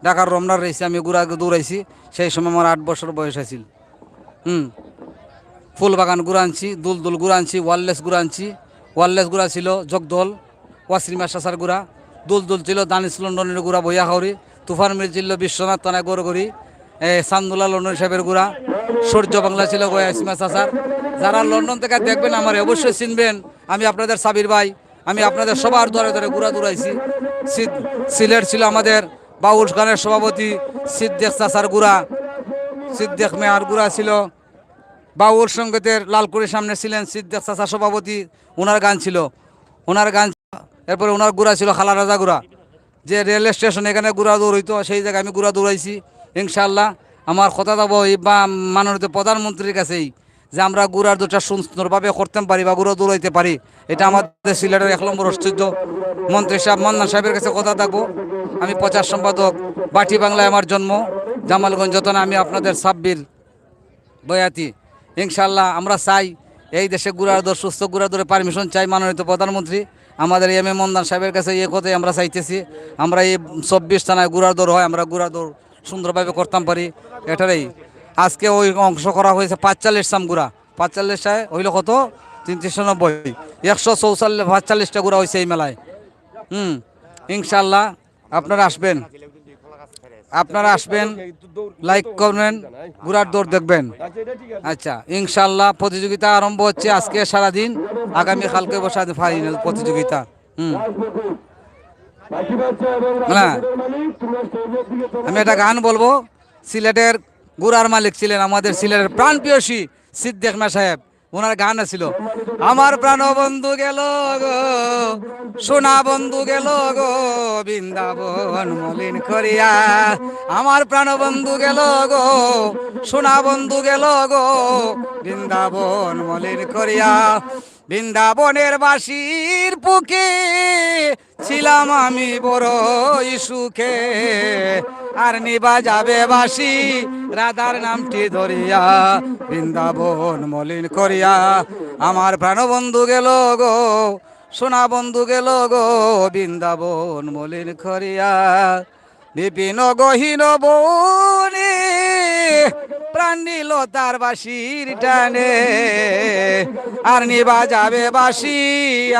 ঢাকার রমনার রেসে আমি ঘোরা দৌড়াইছি। সেই সময় আমার 8 বছর বয়স আছিল। ফুলবাগান ঘুরে আনছি, দুলদুল ঘুরে আনছি, ওয়ারলেস ঘুরে আনছি। ওয়ারলেস ঘোরা ছিল জগদল, ওয়াসিমা শাসার গুড়া। দুলদুল ছিল দানিশ লন্ডনের গুড়া বইয়া খাউরি। তুফান মিল ছিল বিশ্বনাথ তানায় গড়গড়ি, সান্দুল্লাহ লন্ডন সাহেবের গুড়া। সূর্য বাংলা ছিল ওয়াসিমা শাসার। যারা লন্ডন থেকে দেখবেন আমার অবশ্যই চিনবেন, আমি আপনাদের সাবির ভাই। আমি আপনাদের সবার দ্বারে দ্বারে ঘুরা দৌড়াইছি। সিলেট ছিল আমাদের বাউল গানের সভাপতি সিদ্দেক চাচার গুড়া, সিদ্দেক মেয়ার গুড়া ছিল। বাউল সঙ্গীতের লালকুড়ির সামনে ছিলেন সিদ্দেক চাচা সভাপতি, ওনার গান ছিল, ওনার গান। এরপরে ওনার গুড়া ছিল খালা রাজা গুড়া, যে রেল স্টেশন এখানে গুড়া দৌড় হইতো, সেই জায়গায় আমি গুড়া দৌড়াইছি। ইনশাআল্লাহ আমার কথা দেবো বা মাননীয় প্রধানমন্ত্রীর কাছেই যে আমরা গুড়ার দুটা সুন্দরভাবে করতে পারি বা গুড়া দৌড়াইতে পারি। এটা আমাদের সিলেটের 1 নম্বর ঐশ্বর্য। মন্ত্রী সাহেব মান্নান সাহেবের কাছে কথা থাকবো। আমি প্রচার সম্পাদক, বাটি বাংলায় আমার জন্ম, জামালগঞ্জ যতনা। আমি আপনাদের সাব্বির বয়াতি। ইনশাআল্লাহ আমরা চাই এই দেশে ঘোরার দৌড়, সুস্থ ঘোরার দৌড়ে পারমিশন চাই মাননীয় প্রধানমন্ত্রী আমাদের এম এ মন্দান সাহেবের কাছে। এই কথাই আমরা চাইতেছি, আমরা এই 24 থানায় ঘোরার দৌড় হয়, আমরা ঘোরার দৌড় সুন্দরভাবে করতাম পারি। এটারই আজকে ওই অংশ করা হয়েছে 45 সাম ঘোরা। 45টায় হইল কত 390, 144টা ঘোরা হয়েছে এই মেলায়। ইনশাআল্লাহ আপনারা আসবেন, লাইক করবেন, ঘোরার দৌড় দেখবেন। আচ্ছা ইনশাআল্লাহ প্রতিযোগিতা আরম্ভ হচ্ছে আজকে সারাদিন, আগামী কালকে বসা ফাইনাল প্রতিযোগিতা। হ্যাঁ, আমি একটা গান বলবো। সিলেটের ঘোরার মালিক ছিলেন আমাদের সিলেটের প্রাণপ্রিয়সী সিদ্দেক মা সাহেব, ওনার গান ছিল আমার প্রাণ বন্ধু গেল গো, সোনা বন্ধু গেল গো, বৃন্দাবন মলিন করিয়া। আমার প্রাণ বন্ধু গেল গো, সোনা বন্ধু গেল গো, বৃন্দাবন মলিন করিয়া। বৃন্দাবনের বাসির বুকে ছিলাম আমি বড়ই সুখে, আর নিবা যাবে বাসি রাধার নামটি ধরিয়া, বৃন্দাবন মলিন করিয়া। আমার প্রাণবন্ধু গেল গো, সোনা বন্ধু গেল গো, বৃন্দাবন মলিন করিয়া। বিপিন গহীন বনে প্রাণ নিল তার বাসির টানে, আর নিবা যাবে বাসি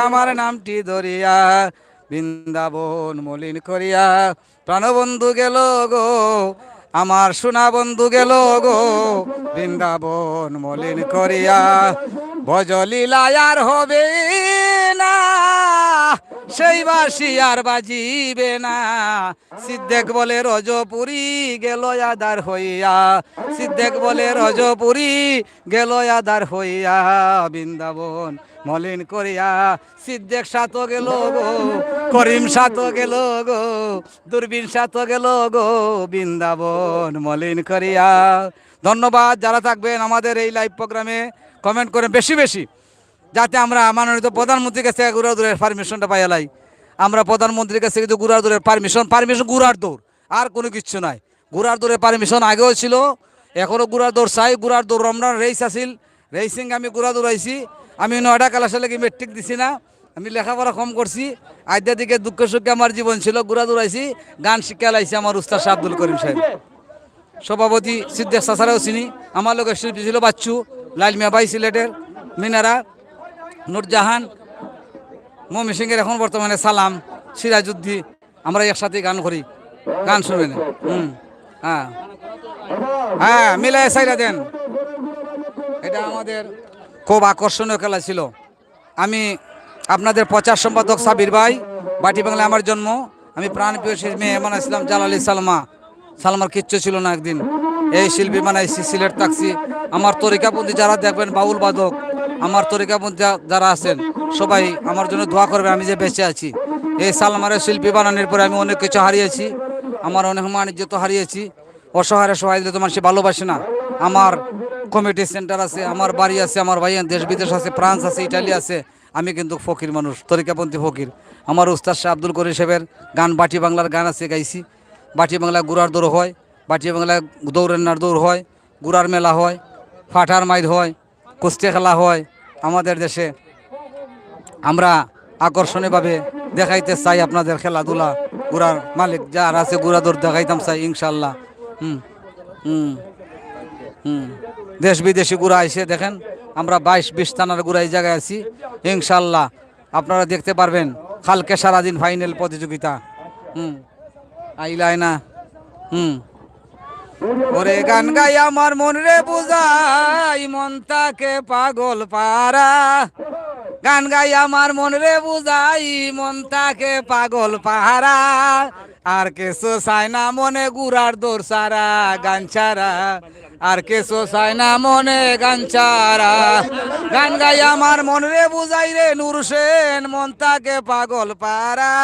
আমার নামটি ধরিয়া, বৃন্দাবন মলিন করিয়া। প্রাণবন্ধু গেল গো, আমার সোনা বন্ধু গেল গো, বৃন্দাবন মলিন করিয়া। ভজলীলায় আর হবে না, সেই বাসি আর বাজিবে না। সিদ্দেক বলে রজপুরি গেল আদার হইয়া, সিদ্দেক বলে রজপুরি গেল আদার হইয়া, বৃন্দাবন মলিন করিয়া। সিদ্দেক সাথ গেল গো, করিম সাথ গেল গো, দূরবীন সাথ গেল গো, বৃন্দাবন মলিন করিয়া। ধন্যবাদ যারা থাকবেন আমাদের এই লাইভ প্রোগ্রামে, কমেন্ট করেন বেশি বেশি, যাতে আমরা মাননীয় প্রধানমন্ত্রীর কাছে ঘোরার দৌড়ের পারমিশনটা পাইলাই। আমরা প্রধানমন্ত্রীর কাছে কিন্তু ঘোরার দৌড়ের পারমিশন ঘোরার দৌড়, আর কোনো কিছু নাই। ঘোরার দৌড়ের পারমিশন আগেও ছিল, এখনও ঘোরার দৌড় চাই। ঘোরার দৌড় রমনার রেস আছিল, রেসিং আমি ঘোরা দৌড়াইছি। আমি 9টা ক্লাসে লেগে মেট্রিক দিছি না, আমি লেখাপড়া কম করছি। আদ্যা দিকে দুঃখে সুখে আমার জীবন ছিল, ঘোরা দৌড়াইছি। গান শিক্ষা লাইছি আমার উস্তাদ শাহ আব্দুল করিম সাহেব। সভাপতি সিদ্দেক চাচারাও চিনি, আমার লোক শিল্পী ছিল বাচ্চু, লাইল মিয়া ভাই সিলেটের, মিনারা, নুরজাহান, মমি সিংয়ের এখন বর্তমানে সালাম, সিরাজউদ্দি। আমরা একসাথে গান করি, গান শুনবেন। হ্যাঁ হ্যাঁ, মিলাই সাইরা দেন। এটা আমাদের খুব আকর্ষণীয় খেলা ছিল। আমি আপনাদের প্রচার সম্পাদক সাবির ভাই, বাটি বাংলায় আমার জন্ম। আমি প্রাণপ্রিয় মেহমান ইসলাম জালালি সালমা, সালমার কিচ্ছু ছিল না, একদিন এই শিল্পী বানাইছি, সিলেট থাকছি। আমার তরিকাপন্থী যারা দেখবেন, বাউল বাদক, আমার তরিকাপন্থী যারা আছেন সবাই আমার জন্য দোয়া করবে, আমি যে বেঁচে আছি। এই সালমারের শিল্পী বানানোর পরে আমি অনেক কিছু হারিয়েছি, আমার অনেক মান ইজ্জত হারিয়েছি। অসহায় সহায় দিলে তো মানুষ ভালোবাসে না। আমার কমিটি সেন্টার আছে, আমার বাড়ি আছে, আমার ভাই দেশ বিদেশ আছে, ফ্রান্স আছে, ইটালি আছে। আমি কিন্তু ফকির মানুষ, তরিকাপন্থী ফকির। আমার উস্তাদ শাহ আব্দুল করিম সাহেবের গান, বাটি বাংলার গান আছে, গাইছি। বাটি বাংলায় গুড়ার দৌড় হয়, বাটি বাংলায় দৌড়েন্নার দৌড় হয়, গুড়ার মেলা হয়, ফাটার মাইর হয়, কুস্তি খেলা হয় আমাদের দেশে। আমরা আকর্ষণীয়ভাবে দেখাইতে চাই আপনাদের খেলাধুলা। গুড়ার মালিক যারা আছে গুড়া দৌড় দেখাইতাম চাই ইনশাল্লাহ। হুম হুম হুম দেশ বিদেশি গুড়া আইসে দেখেন, আমরা 22-20 থানার গুড়া এই জায়গায় আছি ইনশাল্লাহ। আপনারা দেখতে পারবেন কালকে সারাদিন ফাইনাল প্রতিযোগিতা। আইলাই না। ওরে গান গাই আমার মন রে বুঝাই, মন তাকে পাগল পারা। গান গাই আমার মন রে বুঝাই, মন তাকে পাগল পাহারা। আর কেসো চাই না মনে গুড়ার দৌড় সারা, গান ছাড়া আর কেসো চাই না মনে গান ছাড়া। গান গাই আমার মন রে বুঝাই রে নূর সেন, মন তাকে পাগল পারা।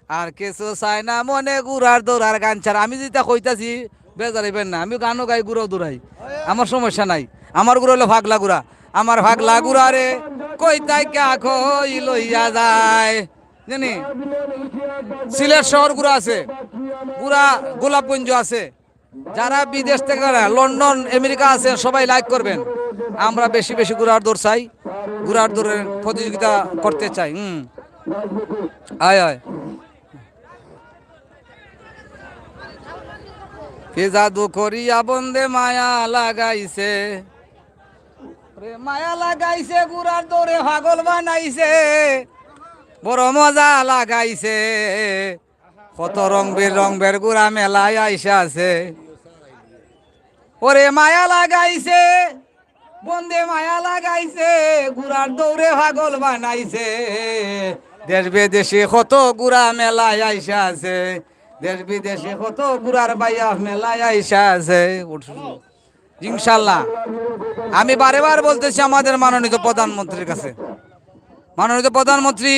আর কেসো চাই না মনে গুড়ার দৌড় আর গান ছাড়া। আমি যেটা কইতাছি বেজারিবেন না, আমি গানও গাই, গুড়াও দৌড়াই, আমার সমস্যা নাই। আমার গুড়া হলো ভাগলা গুড়া, আমার ভাগলা গুড়া রে কই তাই কই লইয়া যায় জানি। সিলেট শহর গুড়া আছে, গুড়া গোলাপগঞ্জ আছে। যারা বিদেশ থেকে লন্ডন আমেরিকা আছে সবাই লাইক করবেন। আমরা বেশি বেশি গুড়ার দৌড় চাই, গুড়ার দৌড়ের প্রতিযোগিতা করতে চাই। আয় আয় কে জাদু করিয়া বন্দে মায়া লাগাইছে, মায়া লাগাইছে গুড়ার দৌড়ে পাগল বানাইছে, বড় মজা লাগাইছে। কত রং বের গুড়া মেলায় আইসা আছে। ওরে মায়া লাগাইছে বন্দে মায়া লাগাইছে, গুড়ার দৌড়ে পাগল বানাইছে। দেশ বিদেশে কত গুড়া মেলায় আইসা আছে, দেশ বিদেশে কত গুড়ার বাইয়া মেলায় আইসা আছে ইনশাল্লাহ। আমি বারে বার বলতেছি আমাদের মাননীয় প্রধানমন্ত্রীর কাছে, মাননীয় প্রধানমন্ত্রী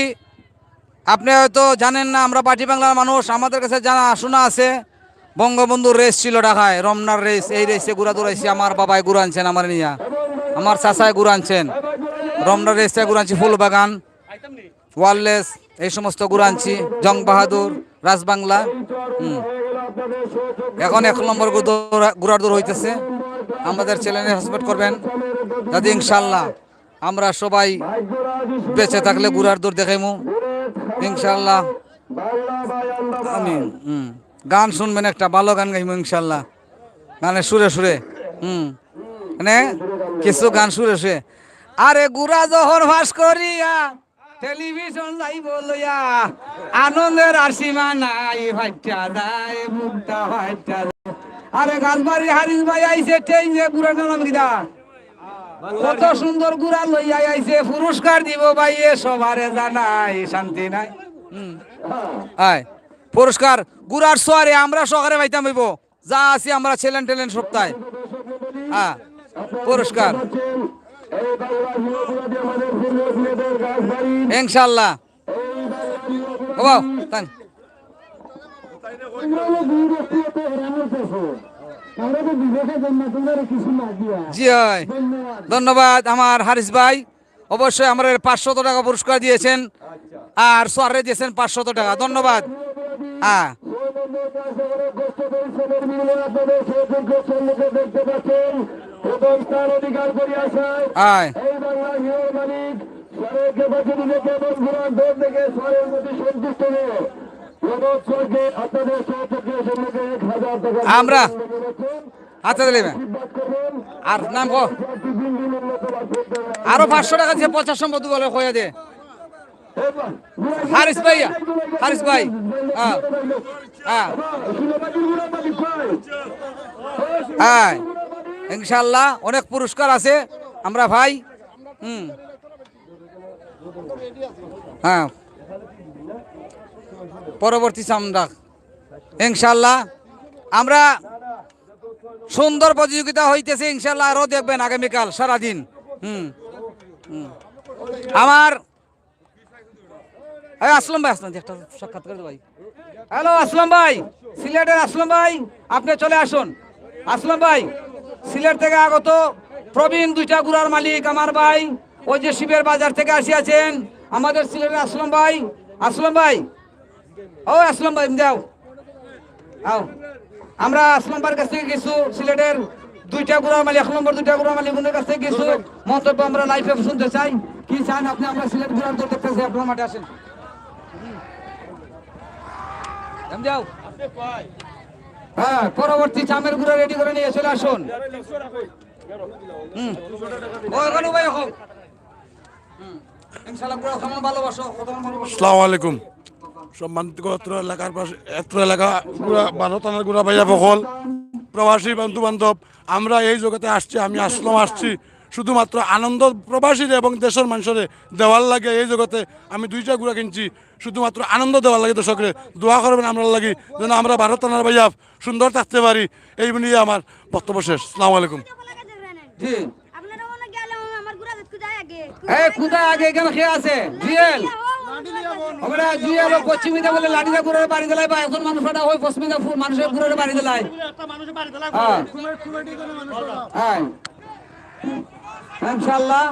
আপনি হয়তো জানেন না, আমরা বাটি বাংলার মানুষ, আমাদের কাছে জানা শোনা আছে বঙ্গবন্ধুর রেস ছিল ঢাকায়, রমনার রেস। এই রেসে গুড়া দৌড়াইছি, আমার বাবাই গুড়া আনছেন, আমার নিয়া আমার চাচায় গুড়া আনছেন। রমনার রেসে গুড়া আনছি, ফুলবাগান, ওয়ারলেস, এই সমস্ত গুড়া আনছি, জং বাহাদুর, রাজবাংলা। এখন 1 নম্বর গুড়ার দৌড় হইতেছে। আমাদের চ্যানেলে হসপিটাল করবেন দাদি ইনশাল্লাহ। আমরা সবাই বেঁচে থাকলে গুড়ার দৌড় দেখাইমু ইনশাল্লাহ। আমি গান শুনবেন, একটা ভালো গান গাইমু ইনশাল্লাহ, গানের সুরে সুরে। মানে কিছু গান সুরে সুরে। আরে গুড়া যখন ভাস করিয়া টেলিভিশন যাইব লইয়া, আনন্দের আর সীমা নাই, ভাইটা যায় মুখটা ভাইটা। আরে গাছবাড়ি হারিস ভাই আইছে ট্রেনে, গুড়া নাম গিদা কত সুন্দর গুড়া লইয়া আইছে, পুরস্কার দিব ভাই এ সবারে জানাই, শান্তি নাই। আয় পুরস্কার গুড়ার সোয়ারে আমরা সকালে পাইতাম হইব, যা আছি আমরা চ্যালেঞ্জ ট্যালেন্ট সপ্তাহে। হ্যাঁ পুরস্কার ইনশাল্লাহ। জি হয়, ধন্যবাদ আমার হারিস ভাই। অবশ্যই আমার 500 টাকা পুরস্কার দিয়েছেন, আর সোয়ারে দিয়েছেন 500 টাকা, ধন্যবাদ। হ্যাঁ আয় আমরা হাতে দিলে আর নাম আরো 500 টাকা দিয়ে 50 সম্পদ হয়ে দে। হারিস ভাই, হারিস ভাই, হ্যাঁ ইনশাল্লাহ অনেক পুরস্কার আছে আমরা ভাই। হ্যাঁ পরবর্তী সামনা ইনশাল্লাহ আমরা সুন্দর প্রতিযোগিতা হইতেছে ইনশাল্লাহ, আরো দেখবেন আগামীকাল সারাদিন। আমার আসলাম ভাই, আসলাম একটা সাক্ষাৎ করে ভাই। হ্যালো আসলাম ভাই, সিলেটের আসলাম ভাই, আপনি চলে আসুন। আসলাম ভাই সিলেট থেকে আগত প্রবীণ দুইটা গুড়ার মালিক আমার ভাই, ওই যে শিবের বাজার থেকে আসিয়াছেন আমাদের সিলেটের আসলাম ভাই। আসলাম ভাই, ও আসলাম ভাই যাও আও, আমরা আসলাম ভাইয়ের কাছ থেকে কিছু সিলেটের দুইটা গুড়ার মালিক, 1 নম্বর দুইটা গুড়ার মালিক ওদের কাছ থেকে কিছু মন্তব্য আমরা লাইভে শুনতে চাই। কি চান আপনি? আমরা সিলেট গুড়ার দৌড় দেখতে চাই, আপনার মাঠে আসেন। যাও, হ্যাঁ পরবর্তী চামের গুঁড়ো রেডি করে নিয়ে চলে আসুন। আসসালামু আলাইকুম। সম্মানিত অত্র এলাকার পাশে অত্র এলাকা বারো থানার গুড়া ভাইয়া বকল প্রবাসী বন্ধু বান্ধব, আমরা এই জগতে আসছি, আমি আসলাম আসছি শুধুমাত্র আনন্দ প্রবাসীর এবং দেশের মানুষের দেওয়ার লাগে। এই জগতে আমি 2টা গুড়া কিনছি শুধুমাত্র আনন্দ দেওয়ার লাগে। দর্শকরে দোয়া করবেন আমরা লাগি যেন আমরা ভারত থানার ভাইয়া সুন্দর থাকতে পারি। এই নিয়ে আমার বক্তব্য শেষ। আসসালামু আলাইকুম। জি এই কোথায় আগে এখানে খেয়ে আছে জিএল, আমরা জিএল পশ্চিমিতে বলে লাঠিটা ঘুরে বাড়ি দিলাই, বা এখন মানুষটা ওই পশ্চিমিতে মানুষের ঘুরে বাড়ি দিলাই। ইনশাআল্লাহ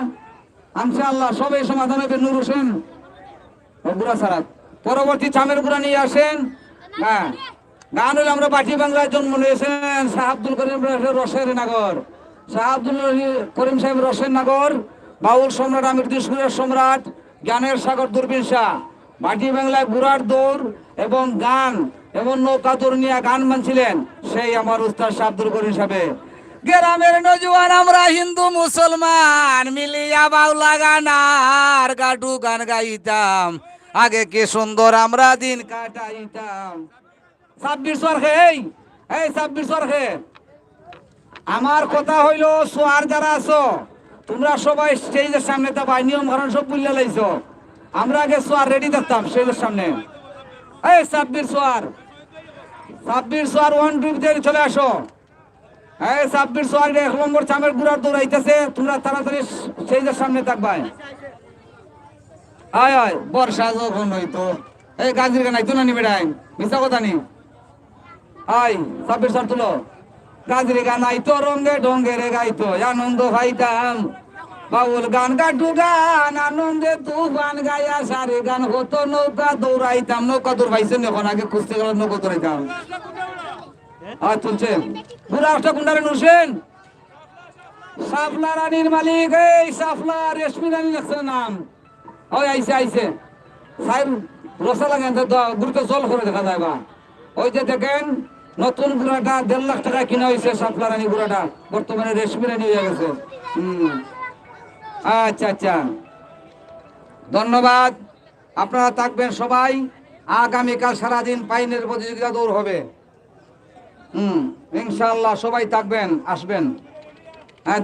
ইনশাআল্লাহ সবই সমাধান হবে। নূর হোসেন গুড়া সারাত পরবর্তী চামের গুড়া নিয়ে আসেন। হ্যাঁ গান হলে আমরা বাটি বাংলায় জন্ম নিয়েছেন শাহ আব্দুল করিম রসের নগর, শাহ আব্দুল করিম সাহেব রসের নগর, বাউল সম্রাট আমির দিসপুরের সম্রাট, জ্ঞানের সাগর দূরবীন শাহ। বাটি বাংলায় গুড়ার দৌড় এবং গান এবং নৌকা দৌড় নিয়ে গান মানছিলেন সেই আমার উস্তাদ শাহ আব্দুল করিম সাহেব। গ্রামের নজওয়ান আমরা হিন্দু মুসলমান মিলিয়া বাউলা গান আর গাডু গান গাইতাম, আগে কি সুন্দর আমরা দিন কাটাইতাম। 26 সরখে এই 26 সরখে আমার কথা হইল, সোয়ার যারা আছো তোমরা সবাই স্টেজের সামনে তা ভাই নিয়ম কারণ সব বুঝলে লাইছো। আমরা আগে সোয়ার রেডি থাকতাম স্টেজের সামনে। এই 26 সোয়ার 1 2 3 চলে আসো। এই 26 সোয়ার 1 নম্বর চামের গুড়ার দৌড়াইতেছে, তোমরা তাড়াতাড়ি স্টেজের সামনে থাকবাই। আয় আয় বর্ষা যখন হইতো এই গাজীর গান আইতো না নি বেড়াই, মিশা কথা নি। আয় 26 সোয়ার তুলো, গাজরি গান আইতো রঙ্গে ঢঙ্গে রে গাইতো আনন্দ পাইতাম। বাউল গান গাডু গান আনন্দে তুফান গায়া সারে গান হতো, নৌকা দৌড়াইতাম। নৌকা দৌড়াইছেন এখন, আগে খুঁজতে গেলাম নৌকা দৌড়াইতাম। আর চলছে পুরা একটা গুন্ডারে নুরছেন সাফলা রানীর মালিক, এই সাফলা রেশমি রানী লাগছে নাম। ওই আইসে আইসে সাহেব রসা লাগেন গুরুকে জল করে দেখা যায় বা ওই যে দেখেন নতুন গুড়াটা 1.5 লাখ টাকা কিনা হয়েছে সাফলা রানী গুড়াটা, বর্তমানে রেশমি রানী হয়ে গেছে। আচ্ছা আচ্ছা ধন্যবাদ, আপনারা থাকবেন সবাই। আগামীকাল সারাদিন পাইনের প্রতিযোগিতা দৌড় হবে। ইনশাআল্লাহ সবাই থাকবেন, আসবেন,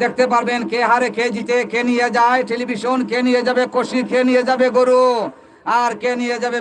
দেখতে পারবেন কে হারে কে জিতে, কে নিয়ে যায় টেলিভিশন, কে নিয়ে যাবে কষি, কে নিয়ে যাবে গরু, আর কে নিয়ে যাবে